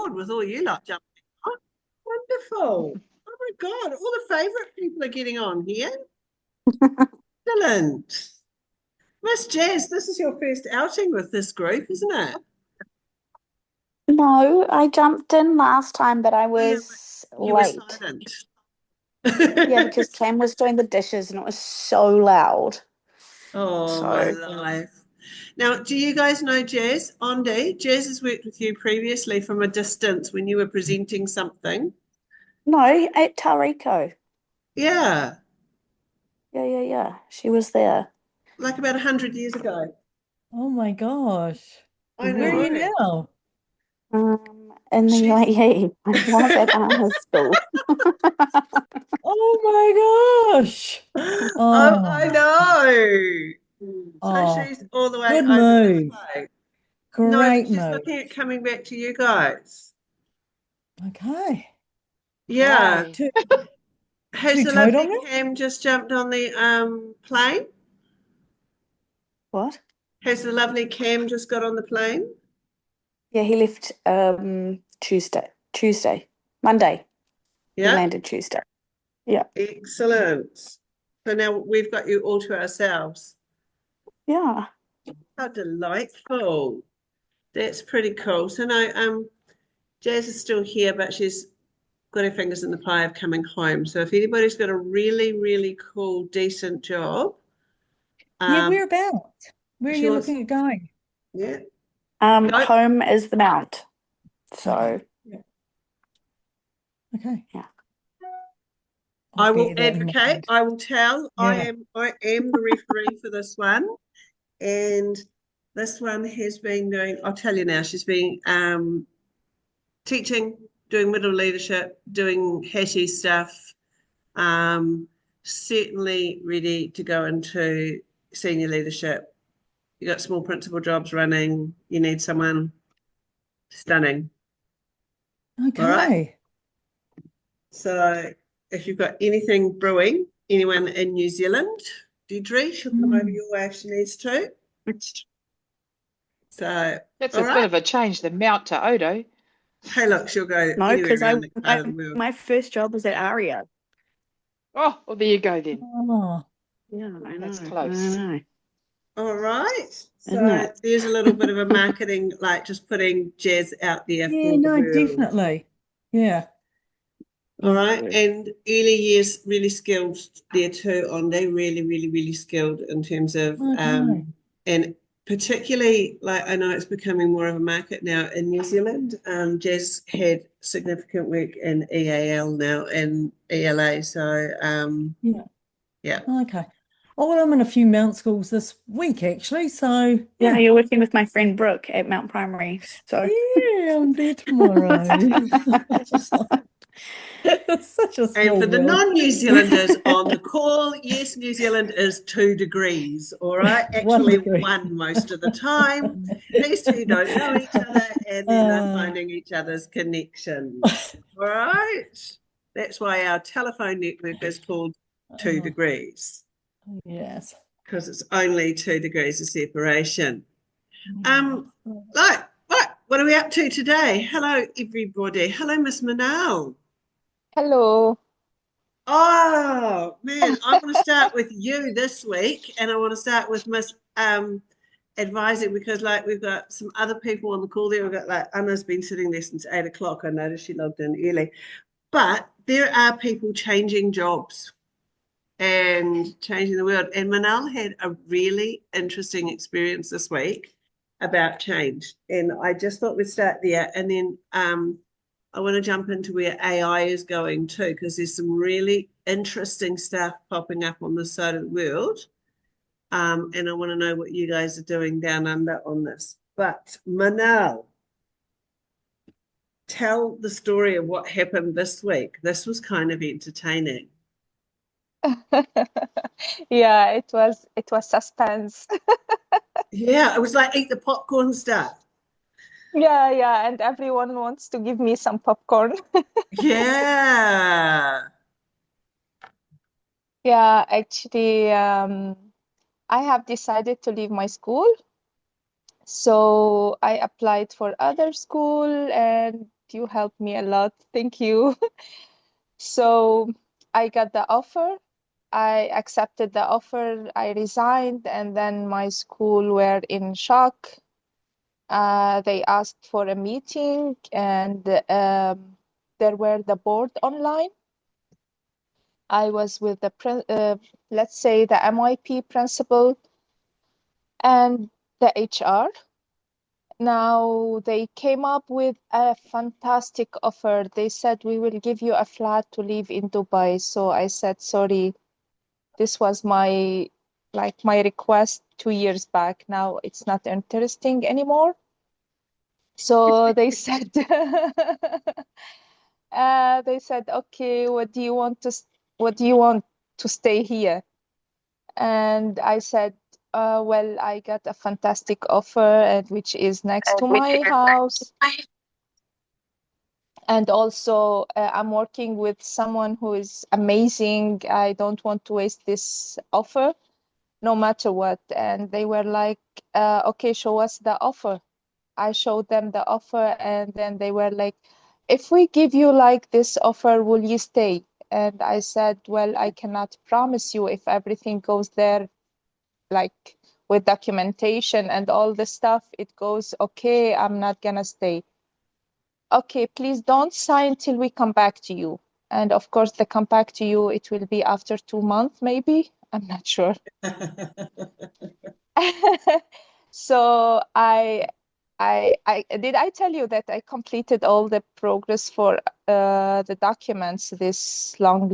with all you lot jumping on. Wonderful. Oh my God, all the favourite people are getting on here. Excellent. Miss Jazz, this is your first outing with this group, isn't it? No, I jumped in last time, but I Yeah, but was you were late. silent. Yeah, because Cam was doing the dishes and it was so loud. Oh, my So, life. Now, do you guys know Jazz? Andy, Jazz has worked with you previously from a distance when you were presenting something. no, at Tauriko. Yeah, Yeah. She was there. like about 100 years ago. Oh my gosh. I Where are Mhm. you know. now? In the She's UAE. I was at Anna's school. Oh my gosh. Oh, I Oh, know. So oh, she's all the way good over this move. way. No, but Great she's move. looking at coming back to you guys. Okay. Yeah. Why? Two, Has two the toed lovely on me? Cam just jumped on the plane? What? Has the lovely Cam just got on the plane? Yeah, he left Tuesday. Monday. He Yeah. landed Tuesday. Yeah. Excellent. So now we've got you all to ourselves. Yeah. How delightful. That's pretty cool. So now Jazz is still here, but she's got her fingers in the pie of coming home. So if anybody's got a really, really cool, decent job, Yeah, um, whereabouts? Where are she you wants, looking at going? yeah, go. Home is the Mount. Okay. So, Yeah. Okay. yeah. I'll I will bear that in advocate. mind. I will tell. Yeah. I am the referee for this one, and this one has been doing. I'll tell you now. She's been teaching, doing middle leadership, doing hatty stuff. Um, Certainly ready to go into senior leadership. You got small principal jobs running. You need someone stunning. All right. Okay. So if you've got anything brewing, anyone in New Zealand, Deirdre, she'll come over Mm. your way if she needs to. So, That's all a bit right. of a change, the Mount to Odo. Hey, look, she'll go No, anywhere because I, around that part I of the world. my first job was at Aria. Oh, well, there you go then. Oh, Yeah, I That's know. I close. know. All right. Isn't So it? there's a little bit of a marketing, like just putting Jazz out there yeah, for the no, world. definitely. Yeah. All Thank right. you. And early years, really skilled there too, on they really, really, really skilled in terms of, Okay. and particularly like I know it's becoming more of a market now in New Zealand. Jazz had significant work in EAL now and ELA. So, Yeah. yeah. Okay. Oh, well, I'm in a few Mount schools this week, actually. So, Yeah, yeah. you're working with my friend Brooke at Mount Primary. So, Yeah, I'm there tomorrow. It's such a And small for the world. non-New Zealanders on the call, yes, New Zealand is 2 degrees, all right? One Actually, degree. one most of the time. These two don't know each other and they're not Uh, finding each other's connections, all right? That's why our telephone network is called two uh, degrees, yes. because it's only 2 degrees of separation. Yeah. Um, right, what are we up to today? Hello, everybody. Hello, Miss Manal. Hello. Oh man, I want to start with you this week, and I want to start with Miss Advising because like we've got some other people on the call there. We've got like Anna's been sitting there since 8 o'clock. I noticed she logged in early, but there are people changing jobs and changing the world. And Manal had a really interesting experience this week about change, and I just thought we'd start there, and then I want to jump into where AI is going too, because there's some really interesting stuff popping up on this side of the world. And I want to know what you guys are doing down under on this. But Manal, tell the story of what happened this week. This was kind of entertaining. Yeah, it was suspense. Yeah, it was like eat the popcorn stuff. Yeah, and everyone wants to give me some popcorn. Yeah. Yeah, actually, I have decided to leave my school. So I applied for other school and You helped me a lot. Thank you. So I got the offer. I accepted the offer. I resigned, and then my school were in shock. They asked for a meeting, and there were the board online. I was with the let's say the MYP principal and the HR. Now they came up with a fantastic offer. They said we will give you a flat to live in Dubai. So I said, sorry, this was my request 2 years back. Now it's not interesting anymore. So they said okay, what do you want to stay here? And I said, well, I got a fantastic offer, and which is next to my house. And also, I'm working with someone who is amazing. I don't want to waste this offer, no matter what. And they were like, okay, show us the offer. I showed them the offer, and then they were like, if we give you like this offer, will you stay? And I said, well, I cannot promise you if everything goes there, like with documentation and all the stuff, it goes okay, I'm not gonna stay. Okay, please don't sign till we come back to you. And of course, the come back to you, it will be after 2 months, maybe. I'm not sure. So I did I tell you that I completed all the progress for the documents, this long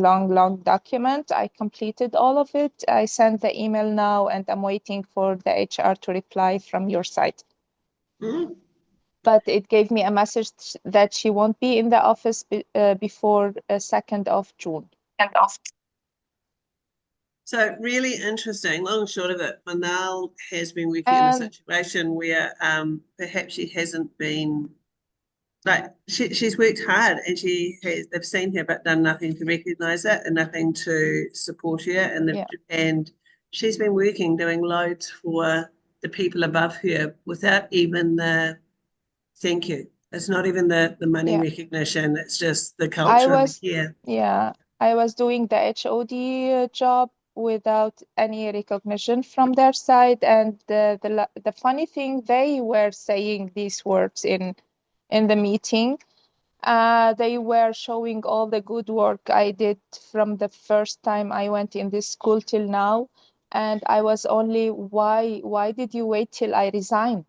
document. I completed all of it. I sent the email now, and I'm waiting for the HR to reply from your side. Mm. But it gave me a message that she won't be in the office before 2nd of June. So really interesting. Long and short of it, Manal has been working in a situation where perhaps she hasn't been like she's worked hard and they've seen her but done nothing to recognize it and nothing to support her and she's been working doing loads for the people above her without even the thank you. It's not even the money recognition, it's just the culture and the care. Yeah, I was doing the HOD job without any recognition from their side, and the funny thing, they were saying these words in the meeting. They were showing all the good work I did from the first time I went in this school till now, and I was only, why did you wait till I resign?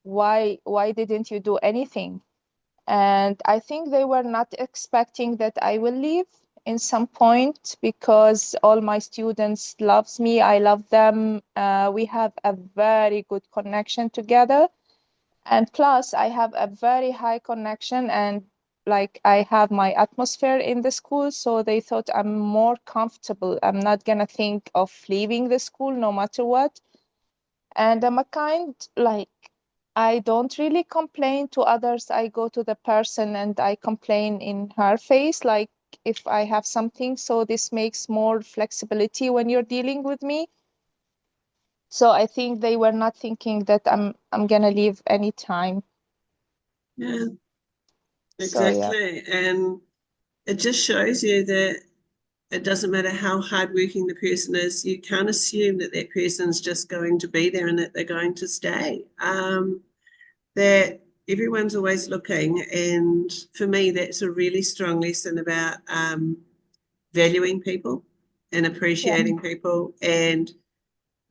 Why didn't you do anything? And I think they were not expecting that I will leave in some point, because all my students loves me. I love them. We have a very good connection together. And plus, I have a very high connection, and like I have my atmosphere in the school. So they thought I'm more comfortable. I'm not gonna think of leaving the school no matter what. And I'm a kind, like, I don't really complain to others. I go to the person and I complain in her face, like if I have something. So this makes more flexibility when you're dealing with me. So I think they were not thinking that I'm gonna leave anytime. Yeah, So yeah. exactly. And it just shows you that it doesn't matter how hardworking the person is, you can't assume that that person's just going to be there and that they're going to stay. That everyone's always looking. And for me, that's a really strong lesson about valuing people and appreciating people and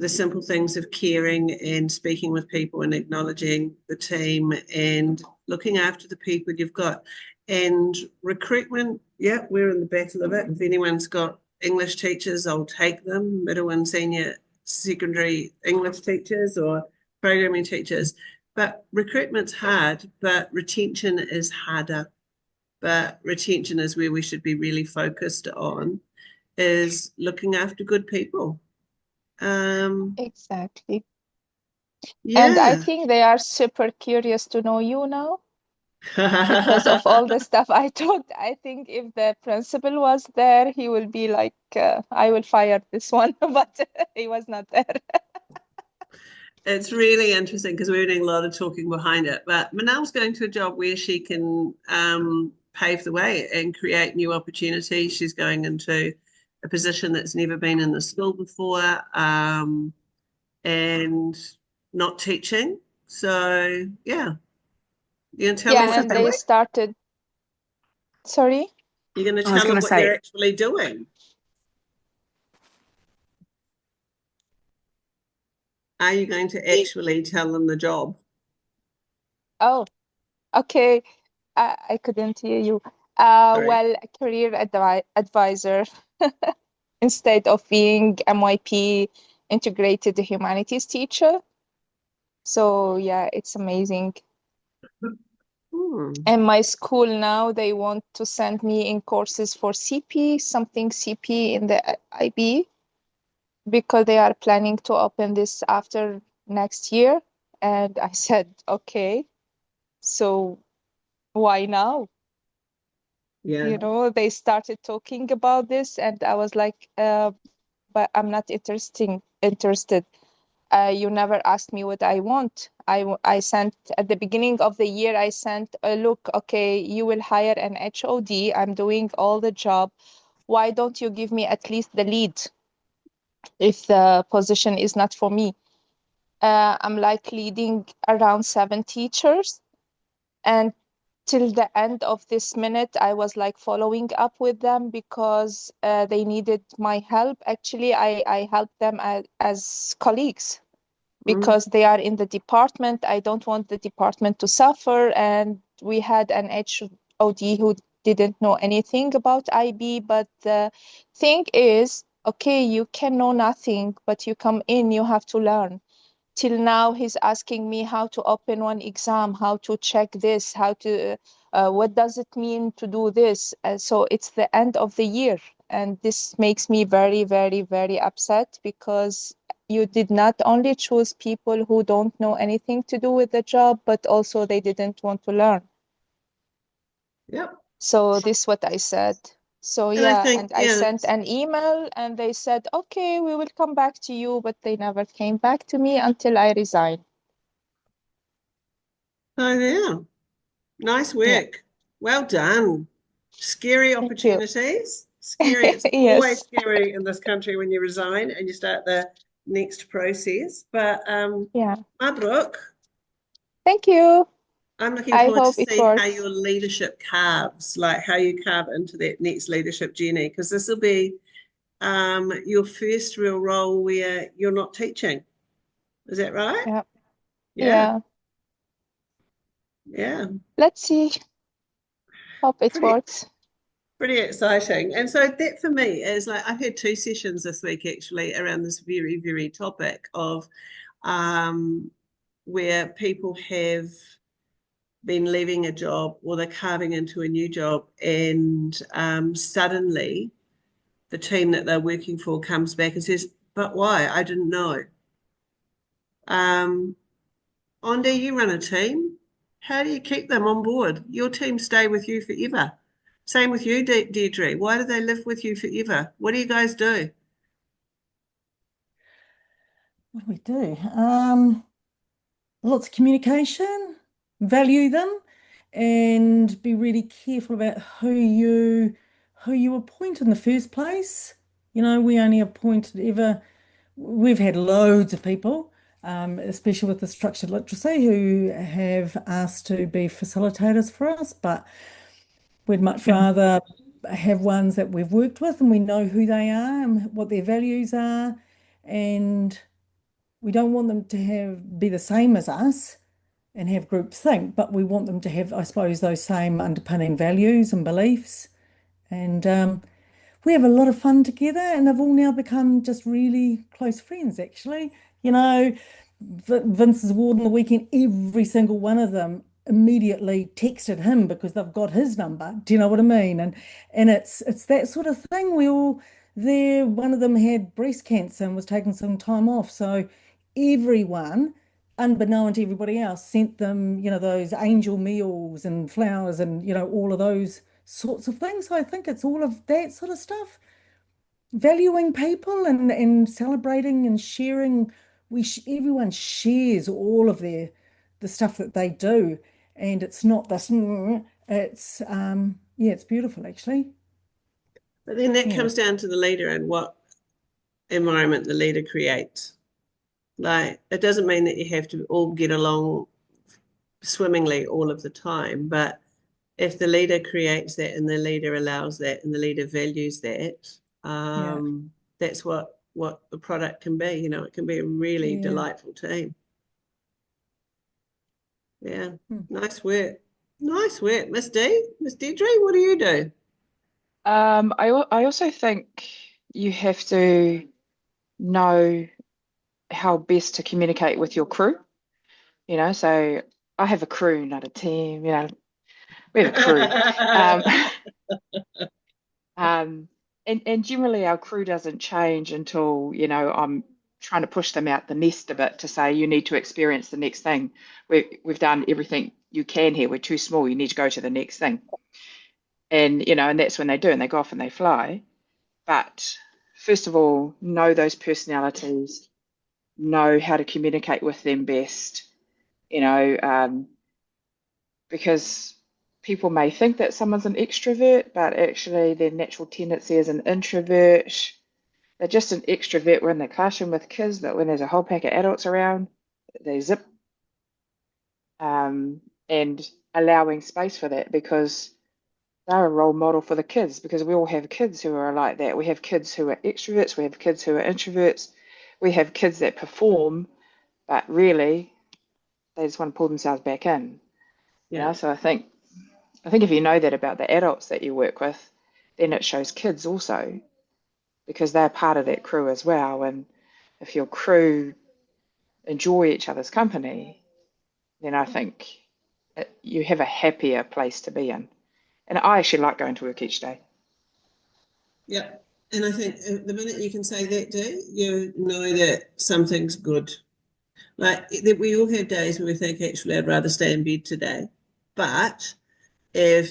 the simple things of caring and speaking with people and acknowledging the team and looking after the people you've got. And recruitment, yeah, we're in the battle of it. If anyone's got English teachers, I'll take them, middle and senior secondary English teachers or programming teachers. But recruitment's hard, but retention is harder. But retention is where we should be really focused on, is looking after good people. Exactly. And I Yeah. think they are super curious to know you now because of all the stuff I taught. I think if the principal was there, he will be like, I will fire this one, but he was not there. It's really interesting because we're doing a lot of talking behind it. But Manal's going to a job where she can pave the way and create new opportunities. She's going into a position that's never been in the school before, and not teaching. So yeah, you can tell me Yeah, what and you're they doing. started. Sorry? You're going to I was tell going them to what you're say, actually doing. Are you going to actually tell them the job? Oh, okay. I couldn't hear you. Sorry. Well, a career advisor instead of being MYP integrated humanities teacher. So yeah, it's amazing. Hmm. And my school now, they want to send me in courses for CP, something CP in the IB, because they are planning to open this after next year. And I said, okay, so why now? Yeah. They started talking about this, and I was like, but I'm not interested. You never asked me what I want. I sent at the beginning of the year, I sent a look, okay, you will hire an HOD. I'm doing all the job. Why don't you give me at least the lead if the position is not for me? I'm like leading around 7 teachers. And till the end of this minute, I was like following up with them because they needed my help. Actually, I helped them as colleagues Mm. because they are in the department. I don't want the department to suffer. And we had an HOD who didn't know anything about IB. But the thing is, okay, you can know nothing, but you come in, you have to learn. Till now, he's asking me how to open one exam, how to check this, what does it mean to do this? So it's the end of the year. And this makes me very, very, very upset because you did not only choose people who don't know anything to do with the job, but also they didn't want to learn. Yep. So this is what I said. So And I yeah, think, and I sent an email and they said, okay, we will come back to you, but they never came back to me until I resigned. so yeah, nice Yeah, work. Well done. Scary thank you. opportunities. Scary. It's always Yes, scary in this country when you resign and you start the next process. But yeah. Mabruk, Thank you. I'm looking I forward to hope it see how works. your leadership carves, like how you carve into that next leadership journey, because this will be your first real role where you're not teaching. Is that right? Yeah, Yeah, yeah. yeah. Let's see. Hope it Pretty works. pretty exciting. And so that for me is like I've had two sessions this week actually around this very, very topic of um, where people have been leaving a job or they're carving into a new job and suddenly the team that they're working for comes back and says, but why? I didn't know. Um, Andy, you run a team. How do you keep them on board? Your team stay with you forever. Same with you, Deirdre. Why do they live with you forever? What do you guys do? What do we do? Lots of communication, value them, and be really careful about who you appoint in the first place. We only appointed ever. We've had loads of people, especially with the structured literacy, who have asked to be facilitators for us, but we'd much rather have ones that we've worked with and we know who they are and what their values are, and we don't want them to be the same as us and have group think, but we want them to have, I suppose, those same underpinning values and beliefs. And we have a lot of fun together, and they've all now become just really close friends, actually. You know, Vince's ward on the weekend, every single one of them immediately texted him because they've got his number. Do you know what I mean? And it's that sort of thing. We all there. One of them had breast cancer and was taking some time off, so everyone, unbeknown to everybody else, sent them, those angel meals and flowers and all of those sorts of things. So I think it's all of that sort of stuff, valuing people and celebrating and sharing everyone shares all of the stuff that they do, and it's not this. It's yeah, it's beautiful actually. But then that Yeah, comes down to the leader and what environment the leader creates. Like, it doesn't mean that you have to all get along swimmingly all of the time, but if the leader creates that and the leader allows that and the leader values that, yeah, that's what the product can be. You know, it can be a really yeah. delightful team. Yeah, Hmm. nice work. Nice work, Miss D. Miss Deirdre, what do you do? I also think you have to know how best to communicate with your crew. So I have a crew, not a team. We have a crew. Um, um, and generally our crew doesn't change until, I'm trying to push them out the nest a bit to say, you need to experience the next thing. We've done everything you can here. We're too small. You need to go to the next thing. And that's when they do, and they go off and they fly. But first of all, know those personalities, know how to communicate with them best, because people may think that someone's an extrovert, but actually their natural tendency is an introvert. They're just an extrovert when they're clashing with kids, but when there's a whole pack of adults around, they zip. And allowing space for that, because they're a role model for the kids, because we all have kids who are like that. We have kids who are extroverts, we have kids who are introverts, we have kids that perform, but really they just want to pull themselves back in. Yeah. So I think if you know that about the adults that you work with, then it shows kids also, because they're part of that crew as well. And if your crew enjoy each other's company, then I think you have a happier place to be in. And I actually like going to work each day. Yeah. And I think the minute you can say that, Dee, you know that something's good. Like, that we all have days where we think, actually, I'd rather stay in bed today. But if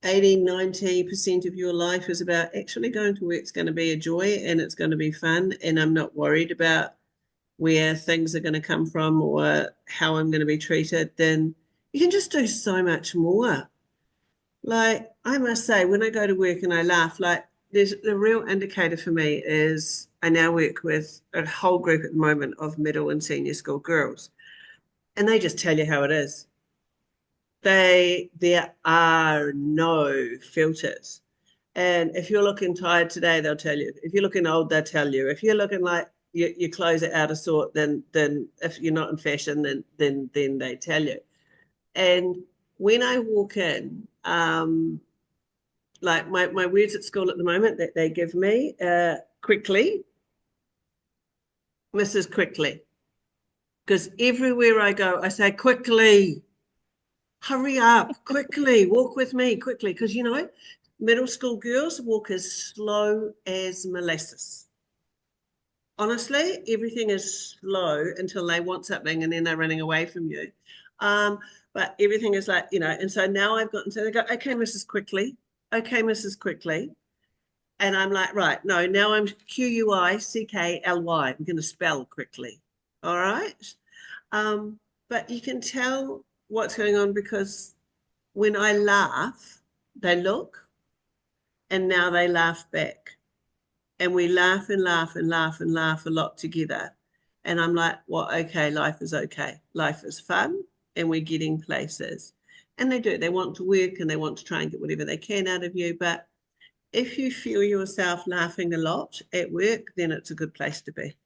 80–90% of your life is about actually going to work, it's going to be a joy and it's going to be fun, and I'm not worried about where things are going to come from or how I'm going to be treated, then you can just do so much more. Like, I must say, when I go to work and I laugh, like, there's the real indicator for me is I now work with a whole group at the moment of middle and senior school girls, and they just tell you how it is. There are no filters. And if you're looking tired today, they'll tell you. If you're looking old, they'll tell you. If you're looking like your clothes are out of sort, then if you're not in fashion, then they tell you. And when I walk in, like my words at school at the moment that they give me, quickly, Mrs. Quickly, because everywhere I go, I say quickly, hurry up, quickly, walk with me, quickly, because middle school girls walk as slow as molasses. Honestly, everything is slow until they want something and then they're running away from you. But everything is like, and so now I've gotten to, they go, okay, Mrs. Quickly, okay, Mrs. Quickly. And I'm like, right, no, now I'm Quickly. I'm going to spell quickly. All right. But you can tell what's going on because when I laugh, they look and now they laugh back. And we laugh and laugh and laugh and laugh a lot together. And I'm like, well, okay, life is okay. Life is fun and we're getting places. And they do. They want to work and they want to try and get whatever they can out of you. But if you feel yourself laughing a lot at work, then it's a good place to be.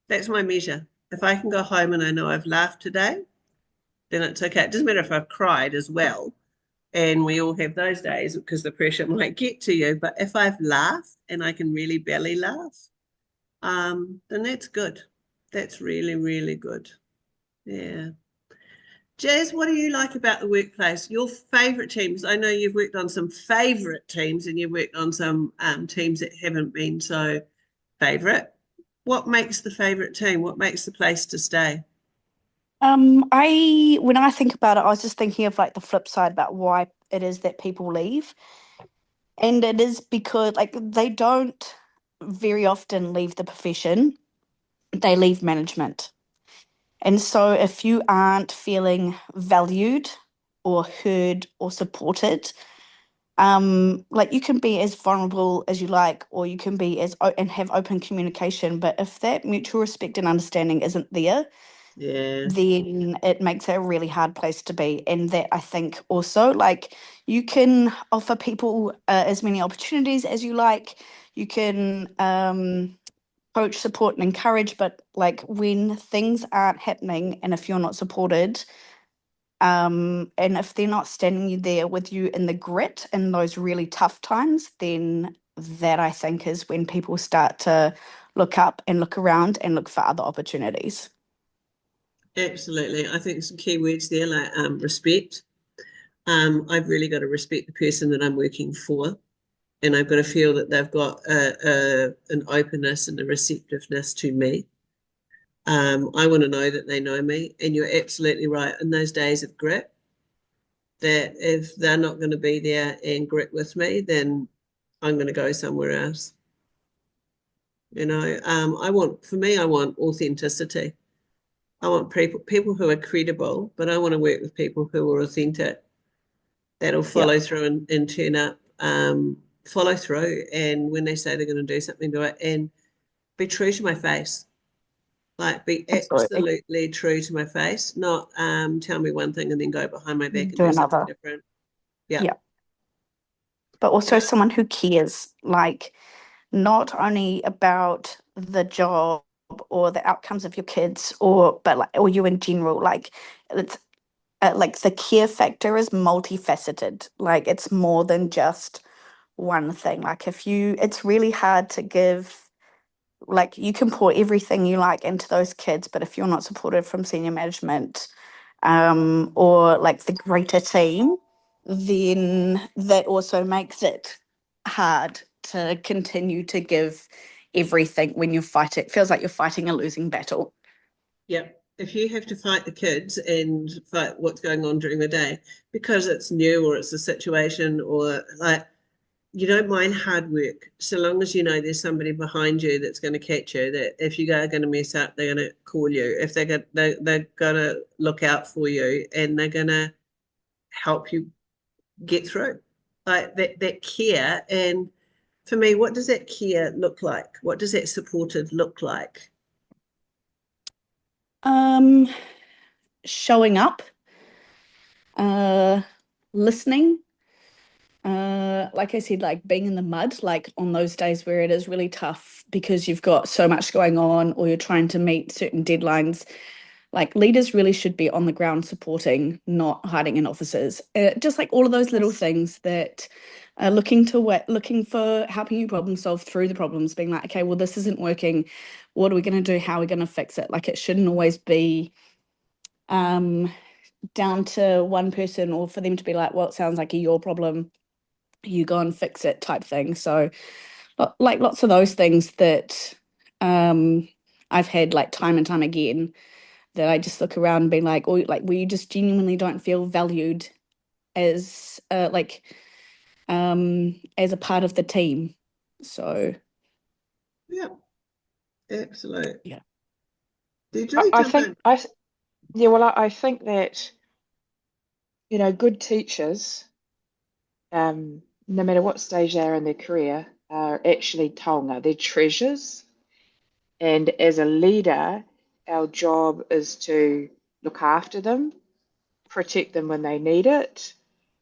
That's my measure. If I can go home and I know I've laughed today, then it's okay. It doesn't matter if I've cried as well. And we all have those days because the pressure might get to you. But if I've laughed and I can really belly laugh, then that's good. That's really, really good. Yeah. Jazz, what do you like about the workplace? Your favourite teams? I know you've worked on some favourite teams and you've worked on some teams that haven't been so favourite. What makes the favourite team? What makes the place to stay? When I think about it, I was just thinking of like the flip side about why it is that people leave. And it is because like they don't very often leave the profession. they leave management. And so if you aren't feeling valued or heard or supported, like you can be as vulnerable as you like, or you can be and have open communication, but if that mutual respect and understanding isn't there, Yeah. then it makes it a really hard place to be. And that I think also, like, you can offer people as many opportunities as you like. You can coach, support, and encourage, but like when things aren't happening and if you're not supported, and if they're not standing there with you in the grit in those really tough times, then that I think is when people start to look up and look around and look for other opportunities. Absolutely. I think some key words there like respect. I've really got to respect the person that I'm working for, and I've got to feel that they've got an openness and a receptiveness to me. I want to know that they know me, and you're absolutely right. In those days of grit, that if they're not going to be there and grit with me, then I'm going to go somewhere else. I want authenticity. I want people who are credible, but I want to work with people who are authentic, that'll Yeah. follow through and turn up, follow through. And when they say they're going to do something, do it and be true to my face. Like be Absolutely. absolutely true to my face, not tell me one thing and then go behind my back and Do do something another. different. Yeah. Yeah. But also Yeah. someone who cares, like not only about the job or the outcomes of your kids but like or you in general, like it's like the care factor is multifaceted, like it's more than just one thing. Like if you it's really hard to give, like you can pour everything you like into those kids, but if you're not supported from senior management, or like the greater team, then that also makes it hard to continue to give everything when you're fighting. It feels like you're fighting a losing battle. Yeah. If you have to fight the kids and fight what's going on during the day because it's new or it's a situation or like you don't mind hard work so long as you know there's somebody behind you that's going to catch you, that if you are going to mess up they're going to call you, if they're going to look out for you and they're going to help you get through, like that care. And for me, what does that care look like? What does that supported look like? Um, Showing up, uh, listening, like I said, like being in the mud, like on those days where it is really tough because you've got so much going on or you're trying to meet certain deadlines. Like leaders really should be on the ground supporting, not hiding in offices. Just like all of those little things that are looking for helping you problem solve through the problems, being like, okay, well, this isn't working. What are we going to do? How are we going to fix it? Like it shouldn't always be um, down to one person or for them to be like, well, it sounds like your problem, you go and fix it type thing. So like lots of those things that um, I've had like time and time again, that I just look around and be like, or like where you just genuinely don't feel valued as as a part of the team. So Yeah, absolutely. yeah. DJ, I jump think in. yeah, well, I think that, good teachers, no matter what stage they're in their career, are actually taonga, they're treasures. And as a leader, our job is to look after them, protect them when they need it,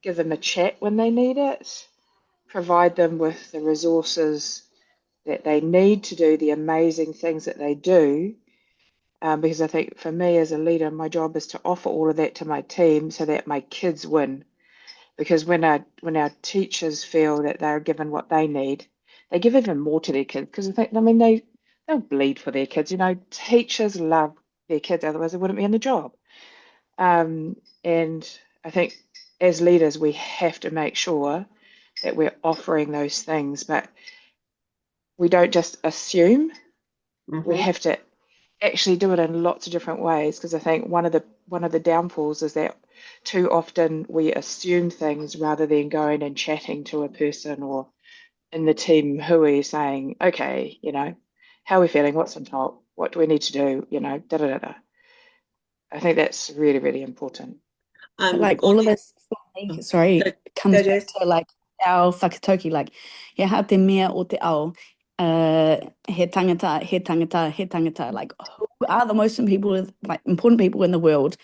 give them a chat when they need it, provide them with the resources that they need to do the amazing things that they do. Because I think for me as a leader, my job is to offer all of that to my team so that my kids win. Because when our teachers feel that they're given what they need, they give even more to their kids. Because they'll bleed for their kids. Teachers love their kids, otherwise they wouldn't be in the job. And I think as leaders, we have to make sure that we're offering those things, but we don't just assume. We Mm-hmm. have to actually do it in lots of different ways, because I think one of the downfalls is that too often we assume things rather than going and chatting to a person or in the team who are saying, okay, how are we feeling? What's on top? what do we need to do, da da da da. I think that's really, really important. Like all of this, sorry, Go, comes go, back Jess. to like our whakatauki, like he ha te mea o te ao, he tangata, like who are the most important people in the world?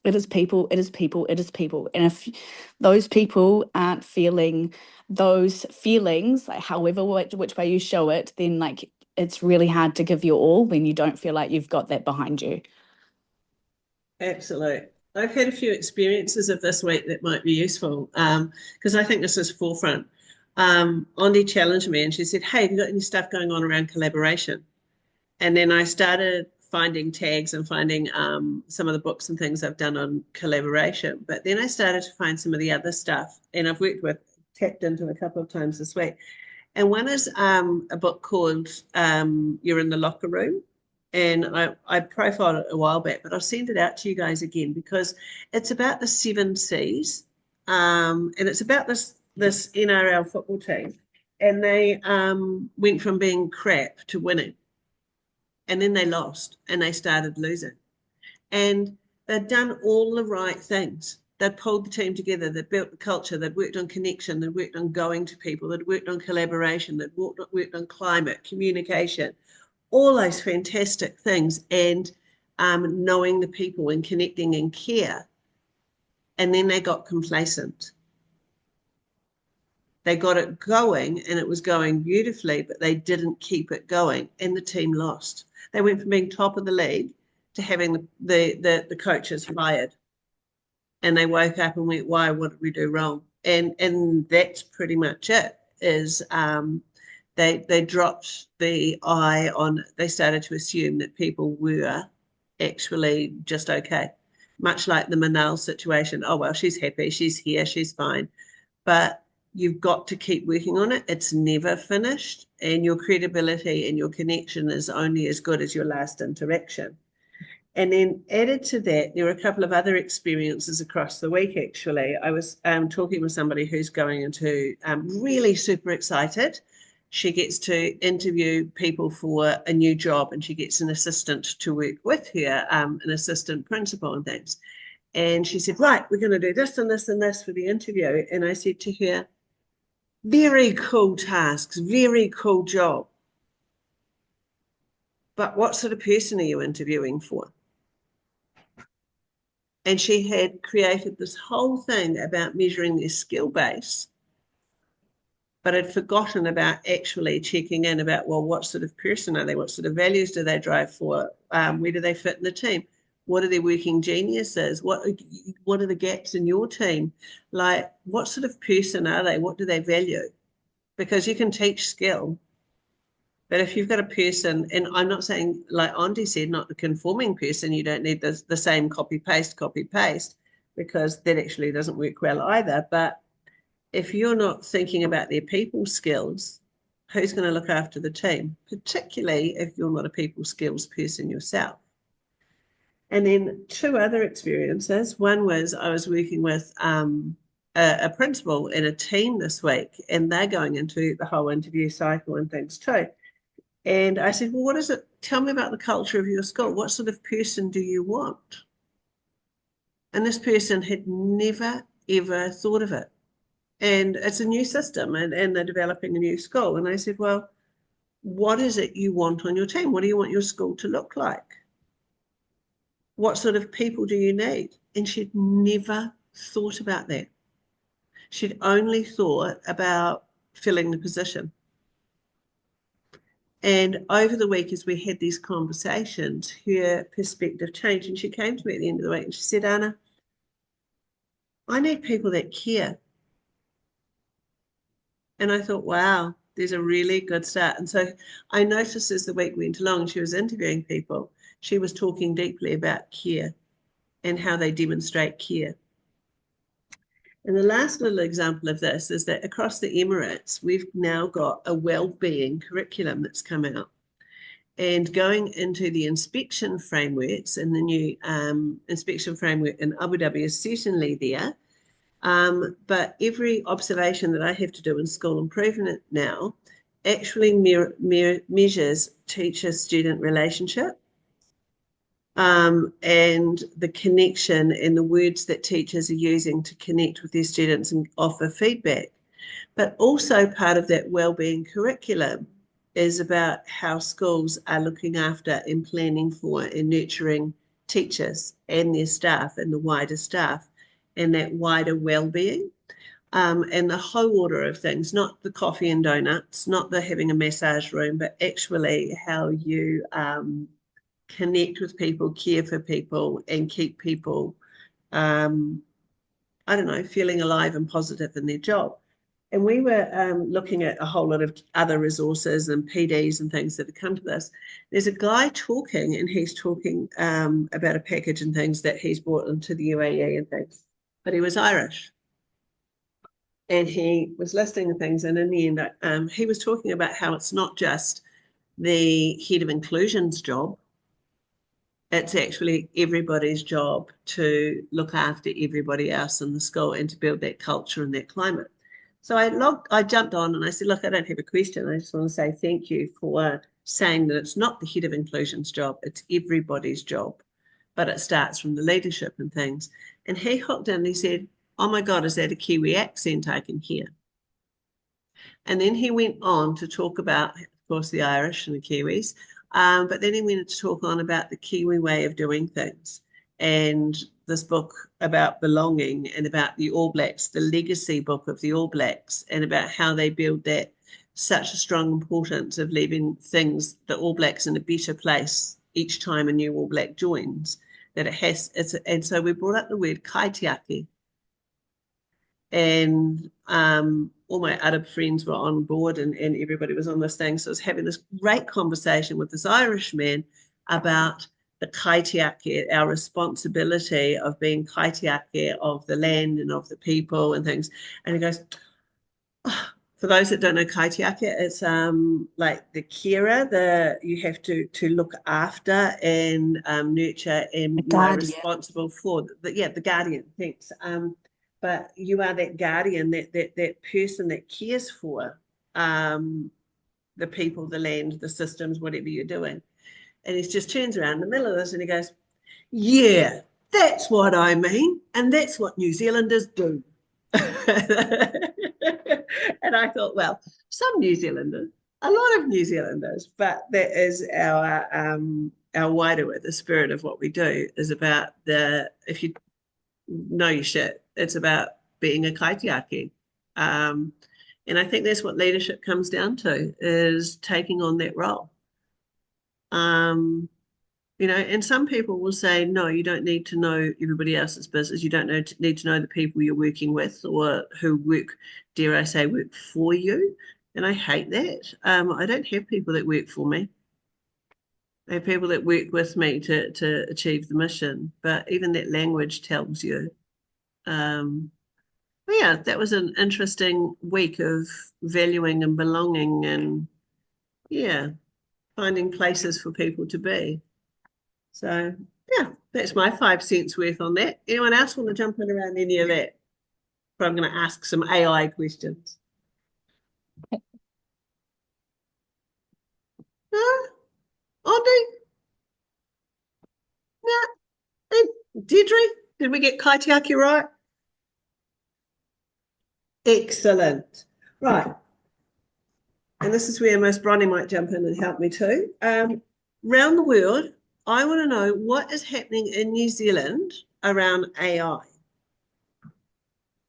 It is people, it is people, it is people. And if those people aren't feeling those feelings, like however which way you show it, then like it's really hard to give your all when you don't feel like you've got that behind you. Absolutely. I've had a few experiences of this week that might be useful because I think this is forefront. Ondi challenged me and she said, hey, have you got any stuff going on around collaboration? And then I started finding tags and finding some of the books and things I've done on collaboration. But then I started to find some of the other stuff, and I've tapped into a couple of times this week. And one is a book called You're in the Locker Room. And I profiled it a while back, but I'll send it out to you guys again because it's about the 7 C's. And it's about this NRL football team. And they went from being crap to winning. And then they lost and they started losing. And they'd done all the right things. They'd pulled the team together, they'd built the culture, they'd worked on connection, they'd worked on going to people, they'd worked on collaboration, they'd worked on climate, communication, all those fantastic things, and knowing the people and connecting and care. And then they got complacent. They got it going and it was going beautifully, but they didn't keep it going and the team lost. They went from being top of the league to having the coaches fired. And they woke up and went, why, what did we do wrong? And that's pretty much it, is they dropped the eye on, they started to assume that people were actually just okay. Much like the Manal situation. Oh, well, she's happy, she's here, she's fine. But you've got to keep working on it. It's never finished. And your credibility and your connection is only as good as your last interaction. And then added to that, there were a couple of other experiences across the week, actually. I was talking with somebody who's going into really super excited. She gets to interview people for a new job and she gets an assistant to work with her, an assistant principal and things. And she said, right, we're going to do this and this and this for the interview. And I said to her, very cool tasks, very cool job. But what sort of person are you interviewing for? And she had created this whole thing about measuring their skill base, but had forgotten about actually checking in about, well, what sort of person are they? What sort of values do they drive for? Where do they fit in the team? What are their working geniuses? What are the gaps in your team? Like, what sort of person are they? What do they value? Because you can teach skill, but if you've got a person, and I'm not saying, like Andy said, not the conforming person, you don't need the same copy paste, because that actually doesn't work well either. But if you're not thinking about their people skills, who's going to look after the team, particularly if you're not a people skills person yourself? And then 2 other experiences. One was I was working with a principal and a team this week, and they're going into the whole interview cycle and things too. And I said, well, what is it? Tell me about the culture of your school. What sort of person do you want? And this person had never, ever thought of it. And it's a new system and they're developing a new school. And I said, well, what is it you want on your team? What do you want your school to look like? What sort of people do you need? And she'd never thought about that. She'd only thought about filling the position. And over the week, as we had these conversations, her perspective changed. And she came to me at the end of the week and she said, Anna, I need people that care. And I thought, wow, there's a really good start. And so I noticed as the week went along, she was interviewing people, she was talking deeply about care and how they demonstrate care. And the last little example of this is that across the Emirates, we've now got a well-being curriculum that's come out. And going into the inspection frameworks, and the new inspection framework in Abu Dhabi is certainly there. But every observation that I have to do in school improvement now actually measures teacher-student relationship, and the connection and the words that teachers are using to connect with their students and offer feedback. But also part of that wellbeing curriculum is about how schools are looking after and planning for and nurturing teachers and their staff and the wider staff and that wider wellbeing. And the whole order of things, not the coffee and donuts, not the having a massage room, but actually how you connect with people, care for people, and keep people, I don't know, feeling alive and positive in their job. And we were looking at a whole lot of other resources and PDs and things that have come to this. There's a guy talking, and he's talking about a package and things that he's brought into the UAE and things, but he was Irish. And he was listing things, and in the end, he was talking about how it's not just the head of inclusion's job, it's actually everybody's job to look after everybody else in the school and to build that culture and that climate. So I jumped on and I said, look, I don't have a question. I just want to say thank you for saying that it's not the head of inclusion's job, it's everybody's job, but it starts from the leadership and things. And he hooked in and he said, oh my God, is that a Kiwi accent I can hear? And then he went on to talk about, of course, the Irish and the Kiwis, but then he went to talk on about the Kiwi way of doing things and this book about belonging and about the All Blacks, the legacy book of the All Blacks, and about how they build that such a strong importance of leaving things, the All Blacks, in a better place each time a new All Black joins, that it has, and so we brought up the word kaitiaki. And all my Arab friends were on board and everybody was on this thing. So I was having this great conversation with this Irish man about the kaitiaki, our responsibility of being kaitiaki of the land and of the people and things. And he goes, oh, for those that don't know kaitiaki, it's like the carer, you have to look after and nurture, and you are responsible for the guardian. Thanks. But you are that guardian, that person that cares for the people, the land, the systems, whatever you're doing. And he just turns around in the middle of this and he goes, yeah, that's what I mean. And that's what New Zealanders do. And I thought, well, some New Zealanders, a lot of New Zealanders, but that is our wider, the spirit of what we do is about if you know your shit, it's about being a kaitiaki. And I think that's what leadership comes down to, is taking on that role. And some people will say, no, you don't need to know everybody else's business. You don't need to know the people you're working with or who work, dare I say, work for you. And I hate that. I don't have people that work for me. I have people that work with me to achieve the mission. But even that language tells you. Yeah, that was an interesting week of valuing and belonging and, yeah, finding places for people to be. So, yeah, that's my 5 cents worth on that. Anyone else want to jump in around any of that? But I'm going to ask some AI questions. No? Auntie? No? And Deirdre? Did we get kaitiaki right? Excellent. Right. And this is where most Bronnie might jump in and help me too. Around the world, I want to know what is happening in New Zealand around AI.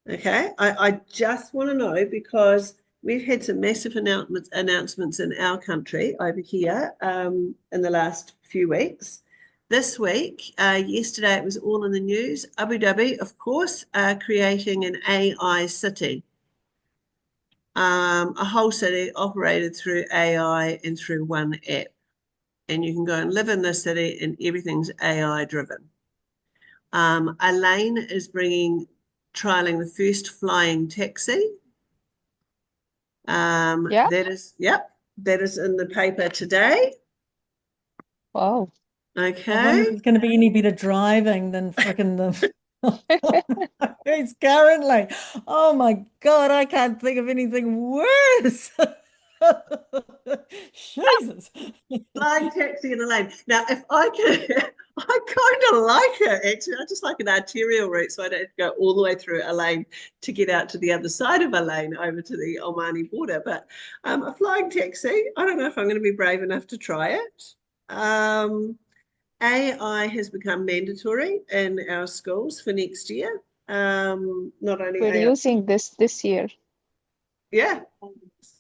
Okay, I just want to know because we've had some massive announcements in our country over here in the last few weeks. This week, yesterday it was all in the news. Abu Dhabi, of course, creating an AI city. A whole city operated through AI and through one app. And you can go and live in this city and everything's AI driven. Elaine is trialing the first flying taxi. Yeah. That is in the paper today. Wow. I wonder if Okay. it's going to be any better driving than frickin' the it's currently. Oh my God, I can't think of anything worse. Jesus. Flying taxi in a lane. Now, if I can, I kind of like it actually. I just like an arterial route, so I don't have to go all the way through a lane to get out to the other side of a lane over to the Omani border. But a flying taxi, I don't know if I'm going to be brave enough to try it. AI has become mandatory in our schools for next year. Not only We're AI, using this year. yeah,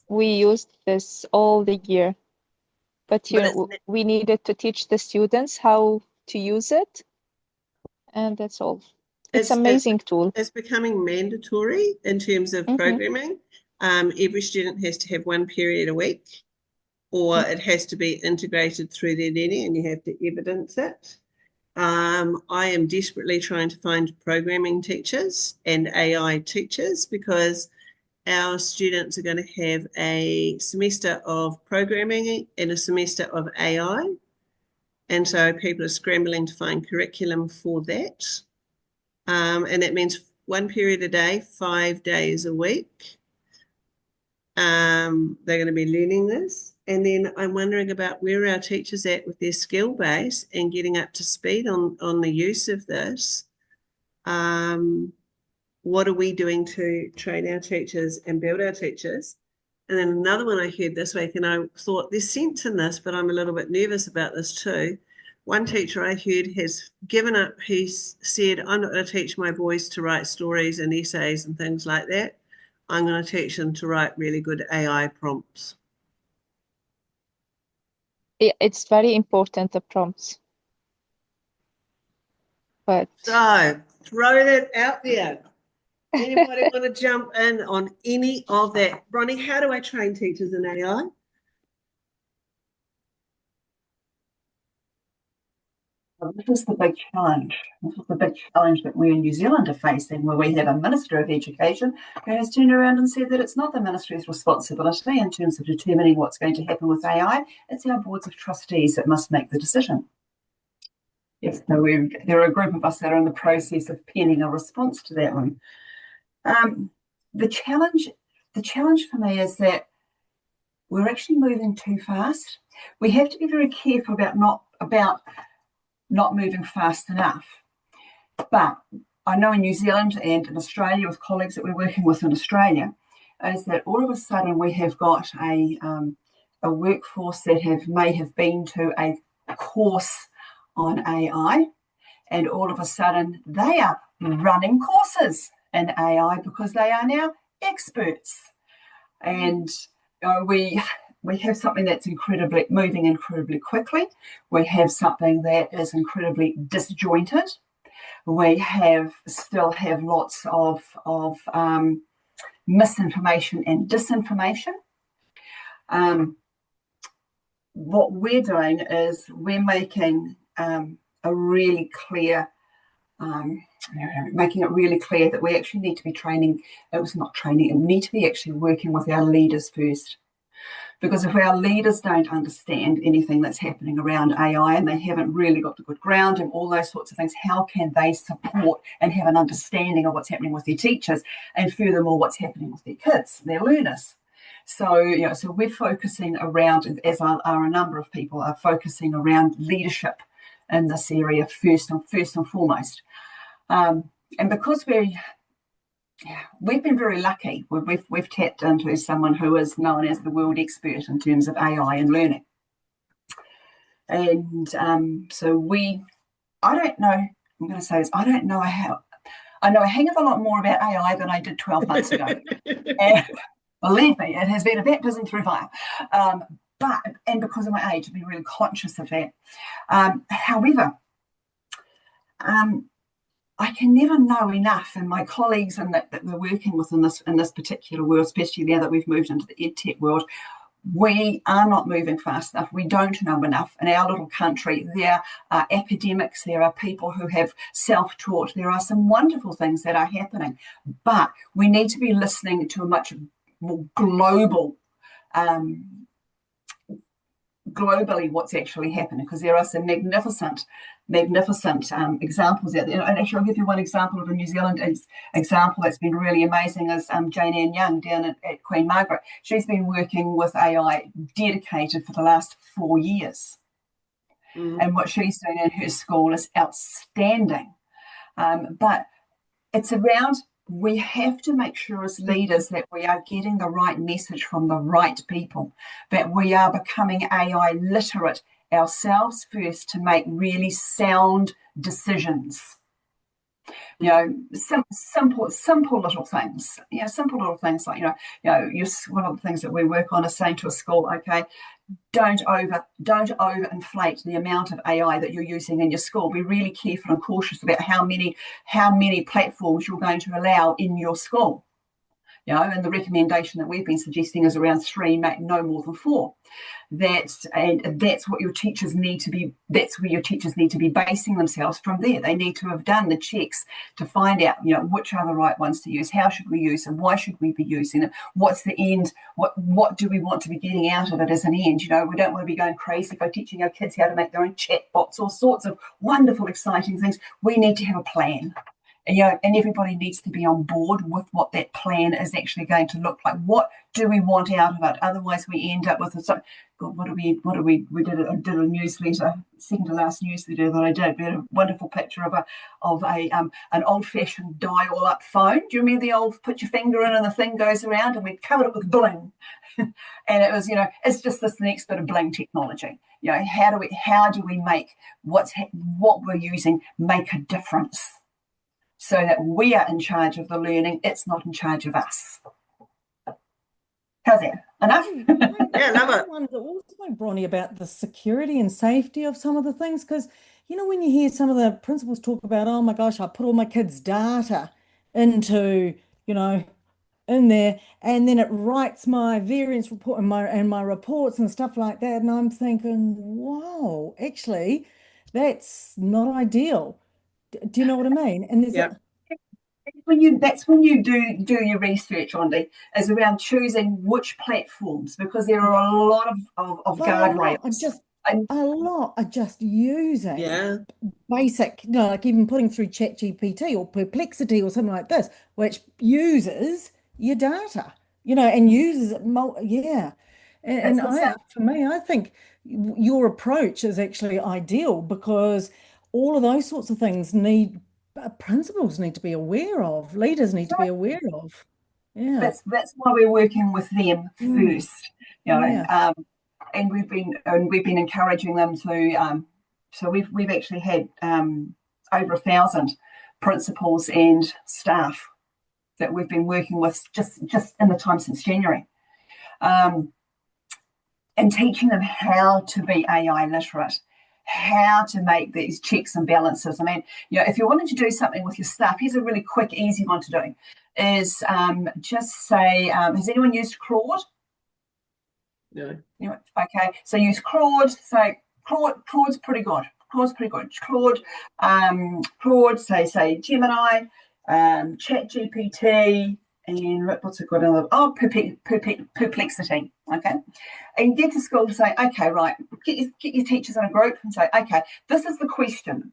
We used this all the year, but but it's we needed to teach the students how to use it, and that's all. It's amazing tool. it's becoming mandatory in terms of programming. Every student has to have one period a week, or it has to be integrated through their learning, and you have to evidence it. I am desperately trying to find programming teachers and AI teachers because our students are going to have a semester of programming and a semester of AI. And so people are scrambling to find curriculum for that. And that means one period a day, 5 days a week. They're going to be learning this. And then I'm wondering about where our teachers at with their skill base and getting up to speed on the use of this. What are we doing to train our teachers and build our teachers? And then another one I heard this week, and I thought there's sense in this, but I'm a little bit nervous about this too. One teacher I heard has given up. He's said, I'm not going to teach my boys to write stories and essays and things like that. I'm going to teach them to write really good AI prompts. It's very important, the prompts. But so throw that out there. Anybody want to jump in on any of that? Bronnie, how do I train teachers in AI? Well, this is the big challenge. This is the big challenge that we in New Zealand are facing, where we have a Minister of Education who has turned around and said that it's not the Ministry's responsibility in terms of determining what's going to happen with AI. It's our boards of trustees that must make the decision. Yes, so there are a group of us that are in the process of penning a response to that one. The challenge for me is that we're actually moving too fast. We have to be very careful about not moving fast enough. But I know in New Zealand and in Australia, with colleagues that we're working with in Australia, is that all of a sudden we have got a workforce that may have been to a course on AI, and all of a sudden they are running courses in AI because they are now experts. And we have something that's moving incredibly quickly. We have something that is incredibly disjointed. We still have lots of misinformation and disinformation. What we're doing is we're making making it really clear that we actually need to be training. It was not training. We need to be actually working with our leaders first. Because if our leaders don't understand anything that's happening around AI and they haven't really got the good ground and all those sorts of things, how can they support and have an understanding of what's happening with their teachers and furthermore what's happening with their kids, their learners? So, so we're focusing around, as are a number of people, are focusing around leadership in this area first and foremost. And because we've been very lucky. We've tapped into someone who is known as the world expert in terms of AI and learning. And so I don't know, I'm going to say this, I know a hang of a lot more about AI than I did 12 months ago. And believe me, it has been a baptism through fire. And because of my age, I've been really conscious of that. However, I can never know enough, and my colleagues that we're working with in this particular world, especially now that we've moved into the EdTech world, we are not moving fast enough. We don't know enough. In our little country, there are academics, there are people who have self-taught, there are some wonderful things that are happening, but we need to be listening to a much more global globally what's actually happened, because there are some magnificent examples out there. And actually, I'll give you one example of a New Zealand example that's been really amazing is Jane Ann Young down at Queen Margaret. She's been working with AI dedicated for the last 4 years. And what she's doing in her school is outstanding. But it's around, we have to make sure as leaders that we are getting the right message from the right people, that we are becoming AI literate ourselves first to make really sound decisions. Simple little things. Simple little things like one of the things that we work on is saying to a school, okay, don't overinflate the amount of AI that you're using in your school. Be really careful and cautious about how many platforms you're going to allow in your school. And the recommendation that we've been suggesting is around 3, no more than 4. That's what your teachers need to be. That's where your teachers need to be basing themselves from there. They need to have done the checks to find out, which are the right ones to use. How should we use them? Why should we be using them? What's the end? What do we want to be getting out of it as an end? We don't want to be going crazy by teaching our kids how to make their own chatbots, all sorts of wonderful, exciting things. We need to have a plan. And everybody needs to be on board with what that plan is actually going to look like. What do we want out of it? Otherwise, we end up with we did a newsletter, second to last newsletter that I did. We had a wonderful picture of an old-fashioned dial-up phone. Do you remember the old put your finger in and the thing goes around, and we covered it with bling, and it was it's just this next bit of bling technology. How do we make what we're using make a difference? So that we are in charge of the learning, it's not in charge of us. How's that? Enough? Yeah, love it. I wonder also, Bronnie, about the security and safety of some of the things, because when you hear some of the principals talk about, oh my gosh, I put all my kids' data into in there, and then it writes my variance report and my reports and stuff like that, and I'm thinking, wow, actually, that's not ideal. Do you know what I mean? And there's that's when you do your research, Andy, is around choosing which platforms, because there are a lot of guardrails. A lot are just using basic, like even putting through ChatGPT or Perplexity or something like this, which uses your data, and uses it. And for me, I think your approach is actually ideal, because all of those sorts of things principals need to be aware of, leaders need to be aware of. Yeah. That's why we're working with them first, and we've been encouraging them to. So we've actually had over 1,000 principals and staff that we've been working with just in the time since January, and teaching them how to be AI literate, how to make these checks and balances. I mean, if you're wanting to do something with your staff, here's a really quick, easy one to do, is just say, has anyone used Claude? No. Okay, so use Claude. So Claude's pretty good. Claude, say Gemini, ChatGPT, and what's it got in the Perplexity, okay? And get to school to say, okay, right, get your teachers in a group and say, okay, this is the question.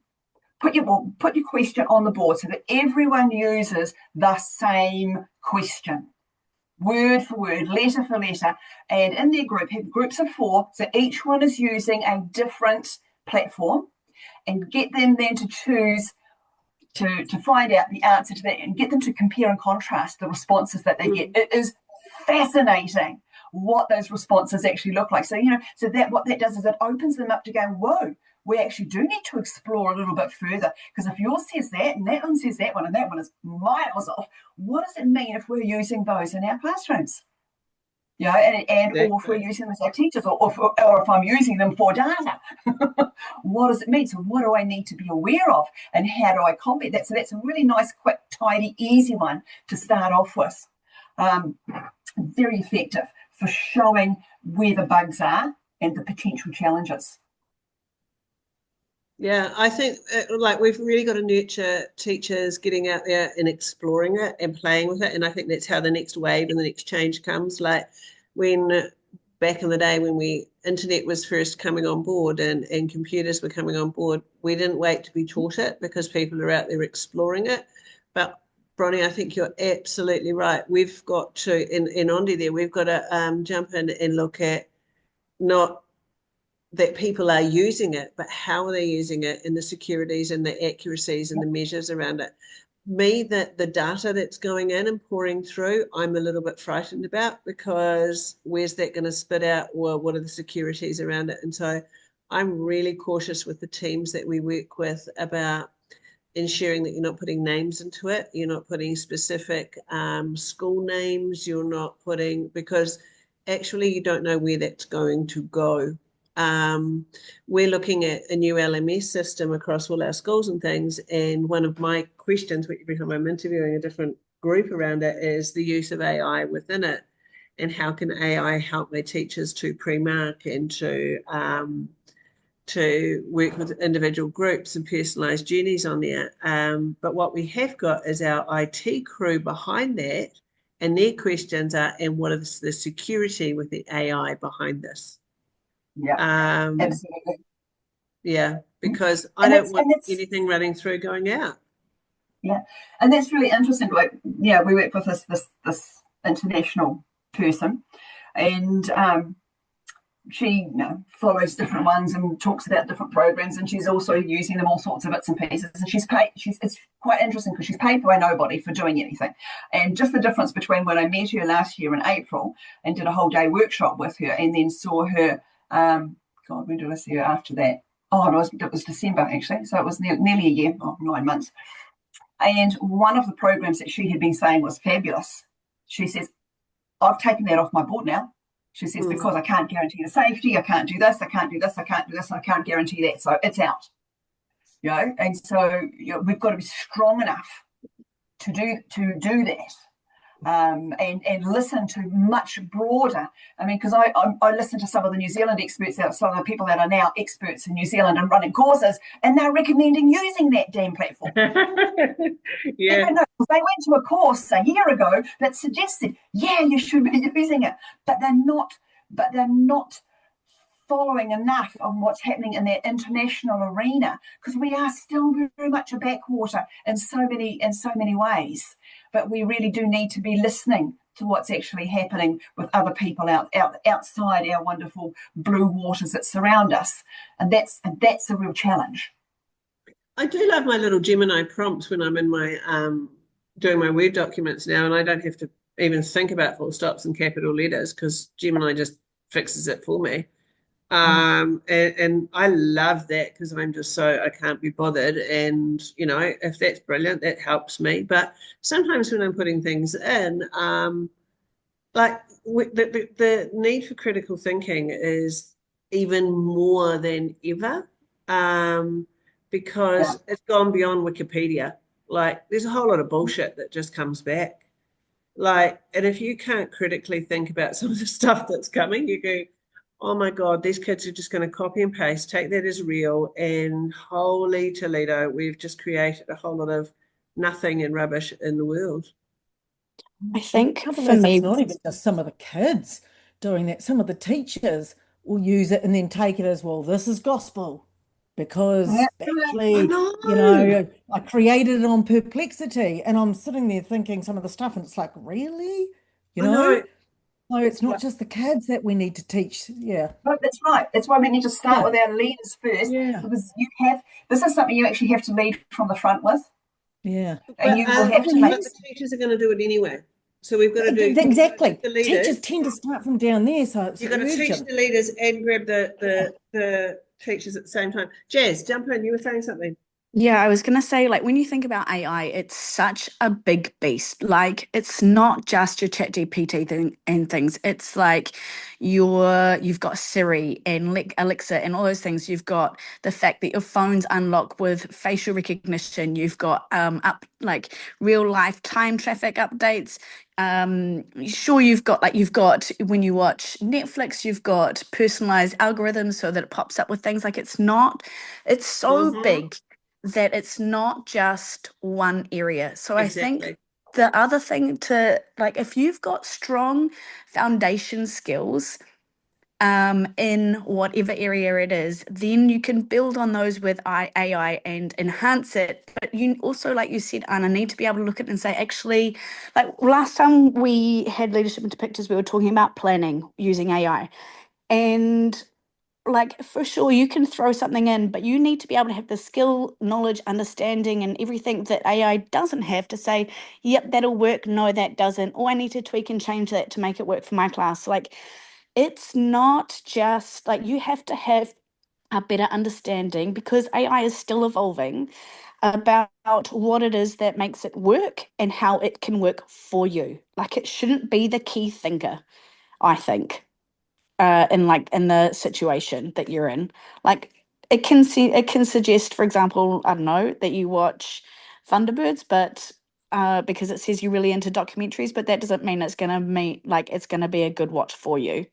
Put your question on the board so that everyone uses the same question, word for word, letter for letter, and in their group, have groups of 4, so each one is using a different platform, and get them then to choose to find out the answer to that, and get them to compare and contrast the responses that they get. It is fascinating what those responses actually look like. So, so that what that does is it opens them up to go, whoa, we actually do need to explore a little bit further, because if yours says that and that one says that one and that one is miles off, what does it mean if we're using those in our classrooms? And or if we're using them as our teachers, or if I'm using them for data, what does it mean? So what do I need to be aware of, and how do I combat that? So that's a really nice, quick, tidy, easy one to start off with. Very effective for showing where the bugs are and the potential challenges. Yeah, I think we've really got to nurture teachers getting out there and exploring it and playing with it. And I think that's how the next wave and the next change comes. Like when back in the day when we internet was first coming on board and computers were coming on board, we didn't wait to be taught it because people are out there exploring it. But Bronnie, I think you're absolutely right. We've got to, in Ondi there, we've got to jump in and look at not that people are using it, but how are they using it, and the securities and the accuracies and the measures around it. Me, that the data that's going in and pouring through, I'm a little bit frightened about, because where's that going to spit out, or what are the securities around it? And so I'm really cautious with the teams that we work with about ensuring that you're not putting names into it, you're not putting specific school names, you're not putting, because actually you don't know where that's going to go. We're looking at a new LMS system across all our schools and things, and one of my questions every time I'm interviewing a different group around it is the use of AI within it, and how can AI help my teachers to pre-mark and to work with individual groups and personalised journeys on there. But what we have got is our IT crew behind that, and their questions are, and what is the security with the AI behind this? Yeah, absolutely. Yeah, because I don't want anything running through going out. Yeah, and that's really interesting. Like, yeah, we work with this international person, and she follows different ones and talks about different programs, and she's also using them all sorts of bits and pieces. And she's paid. It's quite interesting because she's paid by nobody for doing anything. And just the difference between when I met her last year in April and did a whole day workshop with her, and then saw her. God, when did I see her after that? Oh, it was December actually, so it was nearly a year, 9 months. And one of the programs that she had been saying was fabulous. She says, I've taken that off my board now. She says, because I can't guarantee the safety, I can't do this, I can't do this, I can't do this, I can't guarantee that. So it's out. And so we've got to be strong enough to do that. And listen to much broader. I mean, because I listen to some of the New Zealand experts, some of the people that are now experts in New Zealand and running courses, and they're recommending using that damn platform. Yeah. They went to a course a year ago that suggested, yeah, you should be using it, but they're not following enough on what's happening in that international arena, because we are still very much a backwater in so many ways. But we really do need to be listening to what's actually happening with other people outside our wonderful blue waters that surround us, and that's a real challenge. I do love my little Gemini prompts when I'm in my doing my Word documents now, and I don't have to even think about full stops and capital letters because Gemini just fixes it for me. And I love that because I'm just so I can't be bothered, and if that's brilliant, that helps me. But sometimes when I'm putting things in, like the need for critical thinking is even more than ever, because it's gone beyond Wikipedia. Like there's a whole lot of bullshit that just comes back. Like, and if you can't critically think about some of the stuff that's coming, you go, oh my God, these kids are just going to copy and paste, take that as real, and holy Toledo, we've just created a whole lot of nothing and rubbish in the world. I think for me, it's not even just some of the kids doing that. Some of the teachers will use it and then take it as, well, this is gospel, because actually, I created it on Perplexity, and I'm sitting there thinking some of the stuff, and it's like, really? So it's not just the kids that we need to teach. Yeah. No, that's right. That's why we need to start with our leaders first, because this is something you actually have to lead from the front with. Yeah. And you will have to make the teachers are going to do it anyway. So we've got to do exactly. The leaders. Teachers tend to start from down there, so it's you've got to teach the leaders and grab the teachers at the same time. Jazz, jump in. You were saying something. Yeah, I was going to say, like, when you think about AI, it's such a big beast. Like, it's not just your ChatGPT thing and things. It's like you've got Siri and Alexa and all those things. You've got the fact that your phone's unlocked with facial recognition. You've got real life time traffic updates. Sure, you've got when you watch Netflix, you've got personalized algorithms so that it pops up with things. Like, it's so big that it's not just one area. So Exactly. I think the other thing to, like, if you've got strong foundation skills in whatever area it is, then you can build on those with AI and enhance it. But you also, like you said, Anna, need to be able to look at it and say, actually, like last time we had Leadership into Pictures, we were talking about planning using AI. And like for sure you can throw something in, but you need to be able to have the skill, knowledge, understanding, and everything that AI doesn't have to say, yep, that'll work. No, that doesn't. Or I need to tweak and change that to make it work for my class. Like it's not just like you have to have a better understanding because AI is still evolving about what it is that makes it work and how it can work for you. Like it shouldn't be the key thinker, I think, in the situation that you're in. Like it can suggest, for example, I don't know, that you watch Thunderbirds, but because it says you're really into documentaries, but that doesn't mean it's gonna it's gonna be a good watch for you.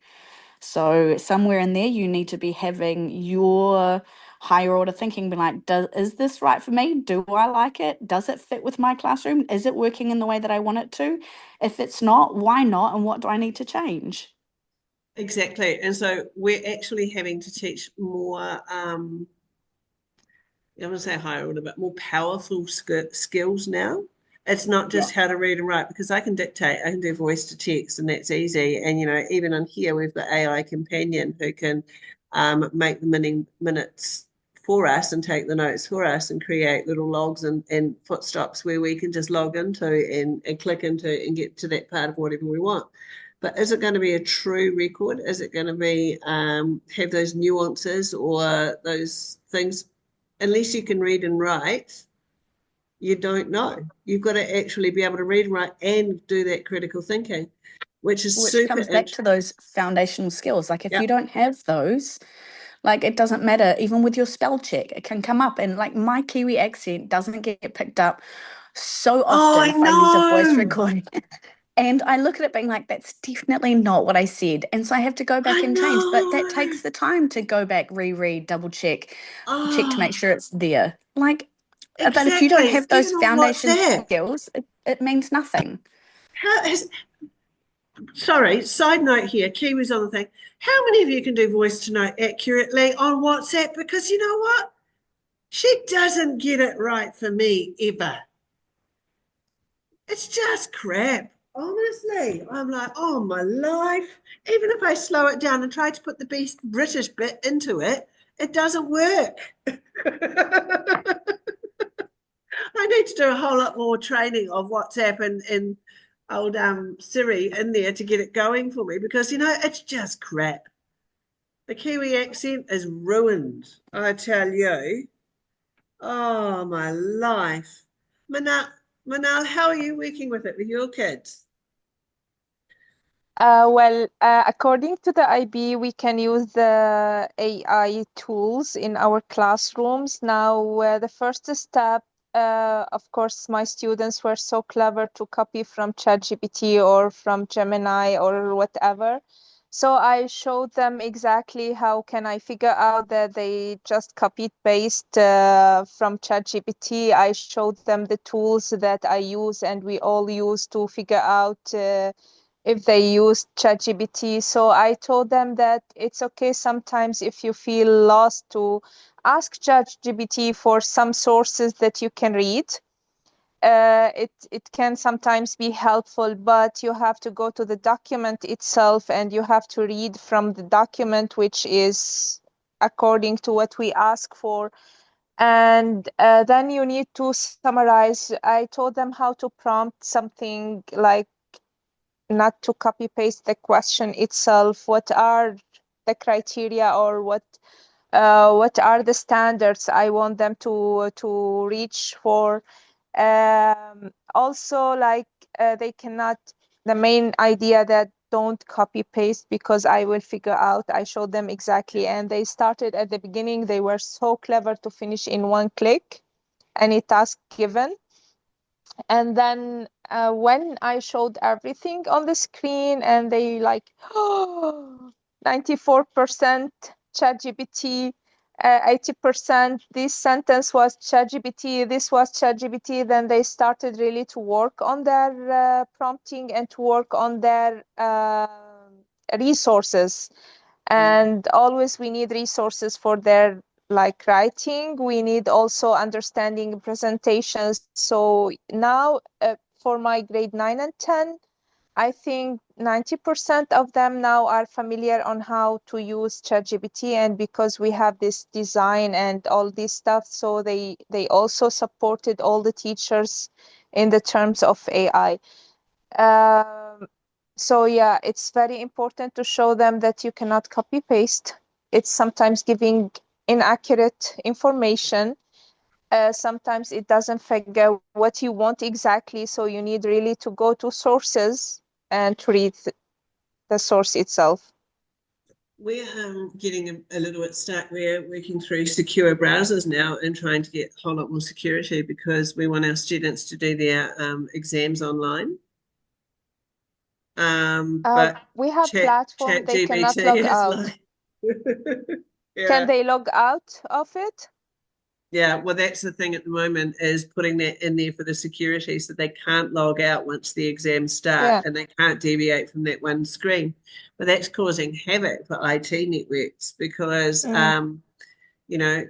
So somewhere in there, you need to be having your higher order thinking, be like, is this right for me? Do I like it? Does it fit with my classroom? Is it working in the way that I want it to? If it's not, why not? And what do I need to change? Exactly. And so we're actually having to teach more, I want to say higher order, but more powerful skills now. It's not Yeah. just how to read and write because I can dictate, I can do voice to text, and that's easy. And even on here, we've got AI companion who can make the minutes for us and take the notes for us and create little logs and footstops where we can just log into and click into and get to that part of whatever we want. But is it going to be a true record? Is it going to be have those nuances or those things? Unless you can read and write, you don't know. You've got to actually be able to read and write and do that critical thinking, which is Which super comes back to interesting. those foundational skills. Like if Yeah. you don't have those, like it doesn't matter, even with your spell check, it can come up. And like my Kiwi accent doesn't get picked up so Oh, often I if I use a voice know. recording. And I look at it being like, that's definitely not what I said. And so I have to go I back and change. But that know. takes the time to go back, reread, double check to Oh, make sure it's there. Like, but if you don't exactly. have those Even on foundation WhatsApp. skills, it means nothing. How has, sorry, side note here, Kiwi's on the thing. How many of you can do voice to note accurately on WhatsApp? Because you know what? She doesn't get it right for me ever. It's just crap. Honestly, I'm like, oh my life. Even if I slow it down and try to put the best British bit into it, it doesn't work. I need to do a whole lot more training of WhatsApp and old Siri in there to get it going for me because it's just crap. The Kiwi accent is ruined, I tell you. Oh my life. Manal, how are you working with it with your kids? According to the IB, we can use the AI tools in our classrooms. Now, the first step, of course, my students were so clever to copy from ChatGPT or from Gemini or whatever. So I showed them exactly how can I figure out that they just copied paste from ChatGPT. I showed them the tools that I use and we all use to figure out if they use ChatGPT. So I told them that it's okay sometimes if you feel lost to ask ChatGPT for some sources that you can read. It can sometimes be helpful, but you have to go to the document itself and you have to read from the document, which is according to what we ask for. And then you need to summarize. I told them how to prompt something like not to copy paste the question itself. What are the criteria or what are the standards I want them to reach for? Also, like they cannot. The main idea that don't copy paste because I will figure out. I showed them exactly, and they started at the beginning. They were so clever to finish in one click, any task given. And then when I showed everything on the screen and they like, oh, 94% ChatGPT, 80% this sentence was ChatGPT, this was ChatGPT, then they started really to work on their prompting and to work on their resources. And always we need resources for their like writing. We need also understanding presentations. So now for my grade 9 and 10, I think 90% of them now are familiar on how to use ChatGPT, and because we have this design and all this stuff, so they also supported all the teachers in the terms of AI. So yeah, it's very important to show them that you cannot copy paste. It's sometimes giving inaccurate information. Sometimes it doesn't figure what you want exactly, so you need really to go to sources and to read the source itself. We're getting a little bit stuck. We're working through secure browsers now and trying to get a whole lot more security because we want our students to do their exams online. But we have platform they cannot ChatGPT log is out. like, yeah. Can they log out of it? Yeah, well, that's the thing at the moment is putting that in there for the security so they can't log out once the exams start and they can't deviate from that one screen. But that's causing havoc for IT networks because, you know,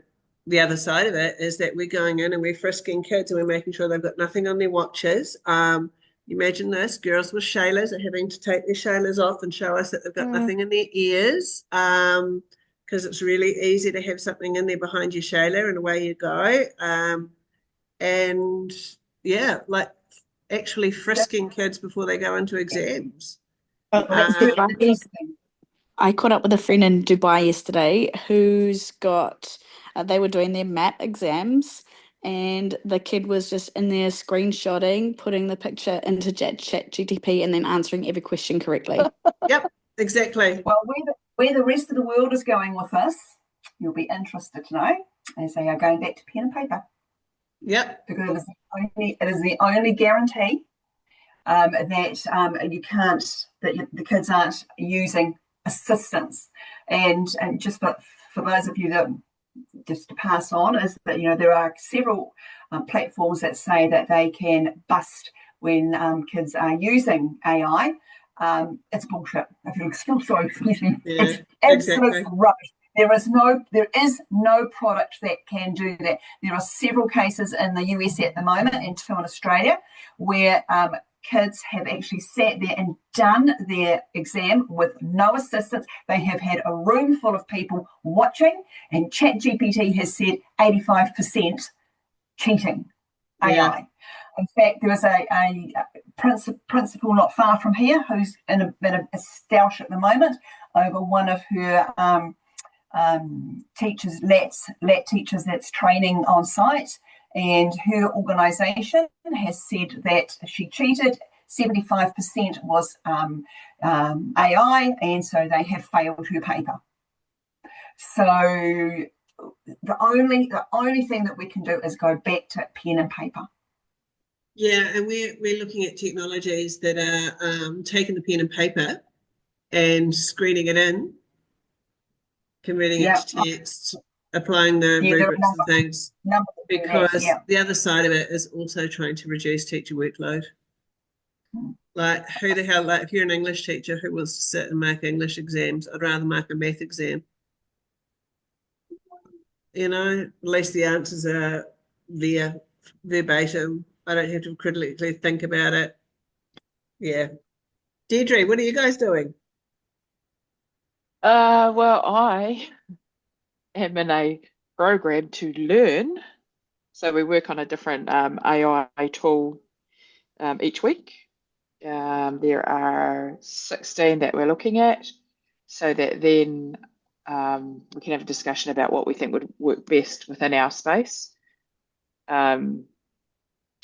the other side of it is that we're going in and we're frisking kids and we're making sure they've got nothing on their watches. Imagine this, girls with shailers are having to take their shailers off and show us that they've got nothing in their ears. Because it's really easy to have something in there behind your shailer and away you go. And yeah, like actually frisking kids before they go into exams. I caught up with a friend in Dubai yesterday who's got, they were doing their MAT exams and the kid was just in there screenshotting, putting the picture into ChatGPT and then answering every question correctly. Yep, exactly. Well, where the rest of the world is going with this, you'll be interested to know, as they are going back to pen and paper. Yep. Because it is the only guarantee that you can't, that the kids aren't using assistance. And just for those of you that just to pass on is that, you know, there are several platforms that say that they can bust when kids are using AI. It's bullshit. Excuse me. Yeah, it's absolute exactly. rubbish. There is no product that can do that. There are several cases in the US at the moment and two in Australia where kids have actually sat there and done their exam with no assistance. They have had a room full of people watching, and ChatGPT has said 85% cheating AI. In fact, there is a principal not far from here who's in a stoush at the moment over one of her teachers, LAT teachers that's training on site, and her organisation has said that she cheated. 75% was AI, and so they have failed her paper. So the only thing that we can do is go back to pen and paper. Yeah, and we're looking at technologies that are taking the pen and paper and screening it in, converting it to text, applying the rubrics and things. Because the other side of it is also trying to reduce teacher workload. Like, who the hell, like, if you're an English teacher who wants to sit and mark English exams, I'd rather mark a math exam. You know, at least the answers are there, verbatim. I don't have to critically think about it. Yeah. Deirdre, what are you guys doing? Well, I am in a program to learn. So we work on a different AI tool each week. There are 16 that we're looking at, so that then we can have a discussion about what we think would work best within our space.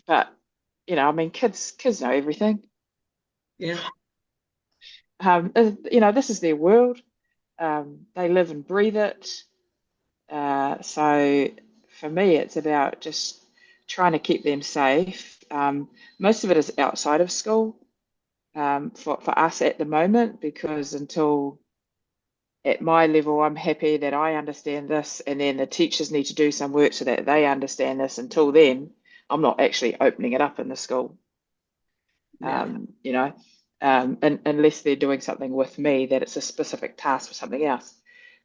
But, you know, I mean, kids know everything. Yeah. You know, this is their world. They live and breathe it. So for me, it's about just trying to keep them safe. Most of it is outside of school for us at the moment, because until at my level, I'm happy that I understand this, and then the teachers need to do some work so that they understand this. Until then, I'm not actually opening it up in the school. You know, unless they're doing something with me that it's a specific task for something else.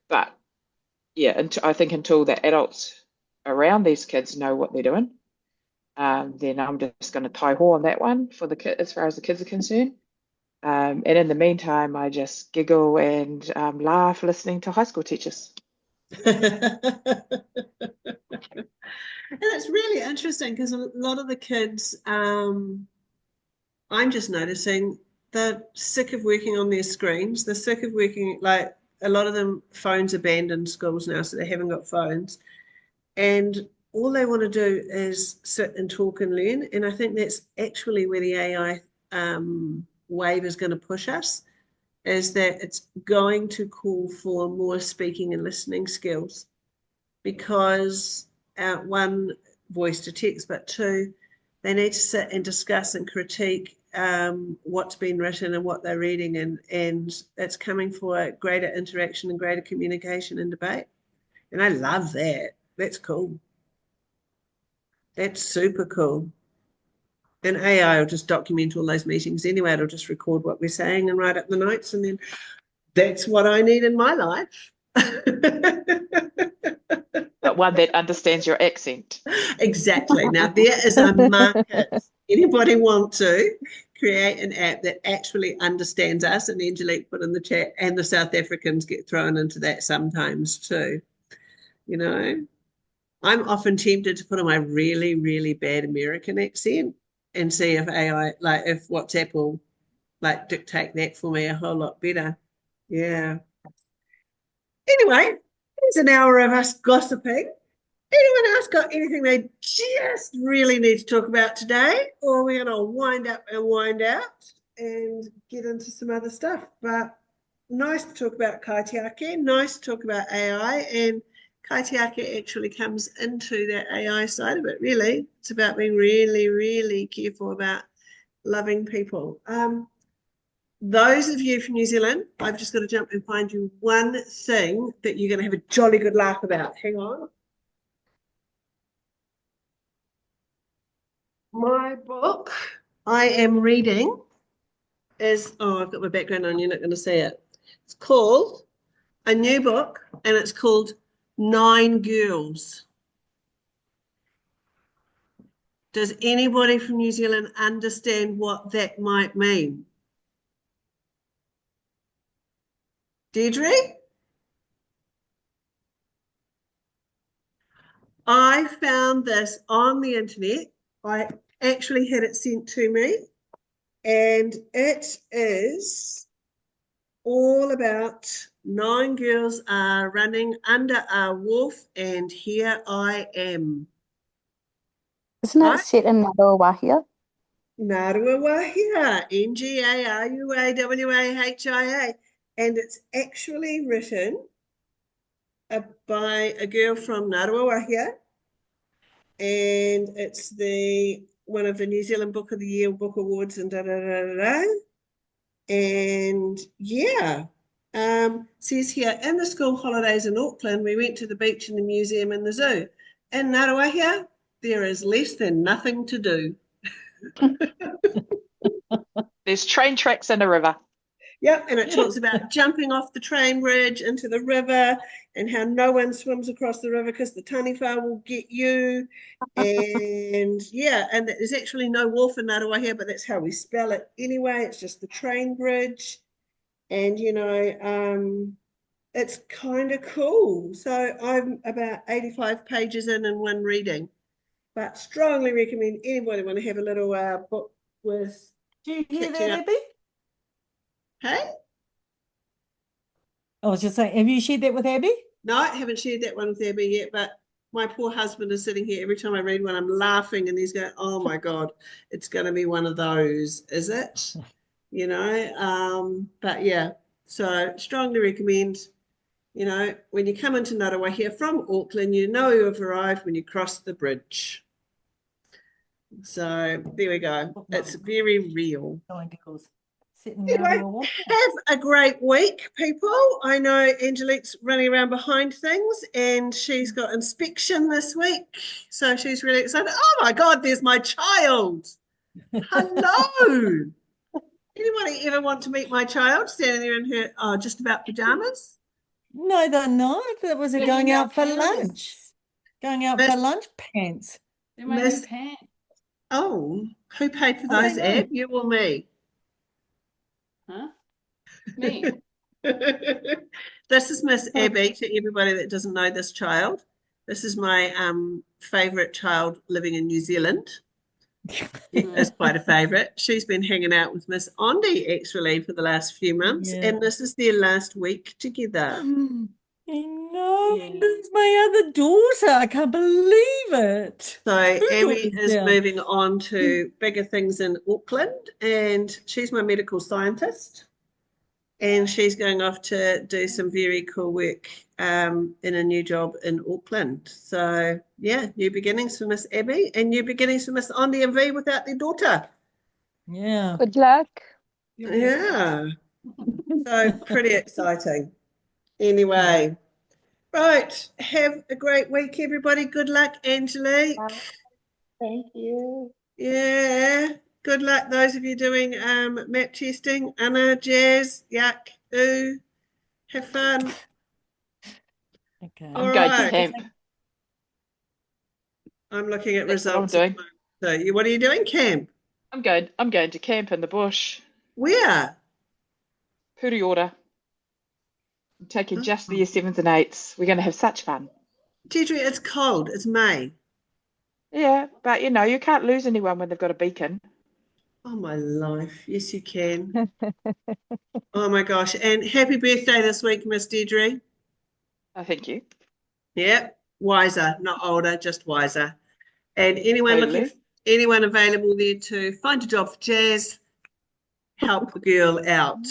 But yeah, I think until the adults around these kids know what they're doing, then I'm just going to tie ho on that one for the kid as far as the kids are concerned. And in the meantime, I just giggle and laugh listening to high school teachers. And it's really interesting because a lot of the kids, I'm just noticing they're sick of working on their screens. They're sick of working, like a lot of them, phones are banned in schools now, so they haven't got phones. And all they want to do is sit and talk and learn. And I think that's actually where the AI wave is going to push us, is that it's going to call for more speaking and listening skills because one, voice to text, but two, they need to sit and discuss and critique what's been written and what they're reading, and it's coming for greater interaction and greater communication and debate. And I love that. That's cool. That's super cool. And AI will just document all those meetings anyway. It'll just record what we're saying and write up the notes, and then that's what I need in my life. But one that understands your accent. Exactly. Now there is a market. Anybody want to create an app that actually understands us? And Angelique put in the chat, and the South Africans get thrown into that sometimes too. You know, I'm often tempted to put on my really, really bad American accent and see if AI, like if WhatsApp will like dictate that for me a whole lot better. Yeah. Anyway, it's an hour of us gossiping. Anyone else got anything they just really need to talk about today? Or we're going to wind up and wind out and get into some other stuff. But nice to talk about caretaking, nice to talk about AI, and caretaking actually comes into that AI side of it, really. It's about being really, really careful about loving people. Those of you from New Zealand, I've just got to jump and find you one thing that you're going to have a jolly good laugh about. Hang on. My book I am reading is, oh, I've got my background on, you're not going to see it. It's called, a new book, and it's called Nine Girls. Does anybody from New Zealand understand what that might mean? Deirdre? I found this on the internet. I actually had it sent to me, and it is all about nine girls are running under a wolf, and here I am. Isn't it Right? set in Wahia? Ngaruawahia, Ngauawahia, and it's actually written by a girl from Ngaruawahia, and it's the one of the New Zealand Book of the Year Book Awards and and yeah, says here, in the school holidays in Auckland, we went to the beach and the museum and the zoo. In Ngaruawahia, there is less than nothing to do. There's train tracks in a river. Yep, and it talks about jumping off the train bridge into the river and how no one swims across the river because the taniwha will get you. And yeah, and there's actually no wolf in Ngaruawahia, but that's how we spell it anyway. It's just the train bridge. And, you know, it's kind of cool. So I'm about 85 pages in one reading, but strongly recommend anybody want to have a little book with Do you hear catching that, up. Abby? Hey? I was just saying, have you shared that with Abby? No, I haven't shared that one with Abby yet, but my poor husband is sitting here. Every time I read one, I'm laughing, and he's going, oh my God, it's going to be one of those, is it? You know, but yeah, so strongly recommend, you know, when you come into Ngaruawahia from Auckland, you know you have arrived when you cross the bridge. So there we go. It's very real. Nine girls sitting Anyway, Ngaruawahia. have a great week, people. I know Angelique's running around behind things, and she's got inspection this week. So she's really excited. Oh my God, there's my child. Hello. Anybody ever want to meet my child standing there in her just about pajamas? No, they're not. That was They're going my out for pants. lunch. Going out Miss, for lunch pants. They're my new Miss, pants. oh, who paid for Are they those, Ab? new? You or me? Huh? Me. This is Miss Abby to everybody that doesn't know this child. This is my favourite child living in New Zealand. Is quite a favourite. She's been hanging out with Miss Ondi actually for the last few months, Yeah. and this is their last week together. I know. Yeah. That's my other daughter. I can't believe it. So Two Abby daughters is now. moving on to bigger things in Auckland, and she's my medical scientist. And she's going off to do some very cool work in a new job in Auckland. So yeah, new beginnings for Miss Abby and new beginnings for Miss Ondi and V without their daughter. Yeah. Good luck. Yeah. So pretty exciting. Anyway, right. Have a great week, everybody. Good luck, Angelique. Thank you. Yeah. Good luck, those of you doing map testing. Anna, Jazz, Yuck, Ooh. Have fun. Okay. All I'm going to right. camp. I'm looking at That's what I'm results at the doing. moment. So what are you doing, Cam? I'm going to camp in the bush. Where? Puri order. I'm taking Oh, just the year sevens and eights. We're going to have such fun. Deirdre, it's cold. It's May. Yeah, but you can't lose anyone when they've got a beacon. Oh, my life. Yes, you can. Oh, my gosh. And happy birthday this week, Miss Deirdre. Oh, thank you. Yep. Wiser, not older, just wiser. And anyone Totally. anyone available there to find a job for Jazz, help the girl out.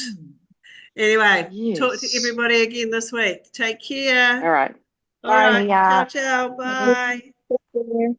Anyway, talk to Yes. everybody again this week. Take All care. right. All Bye. right. Ciao, ciao. Yeah. Bye. Take care.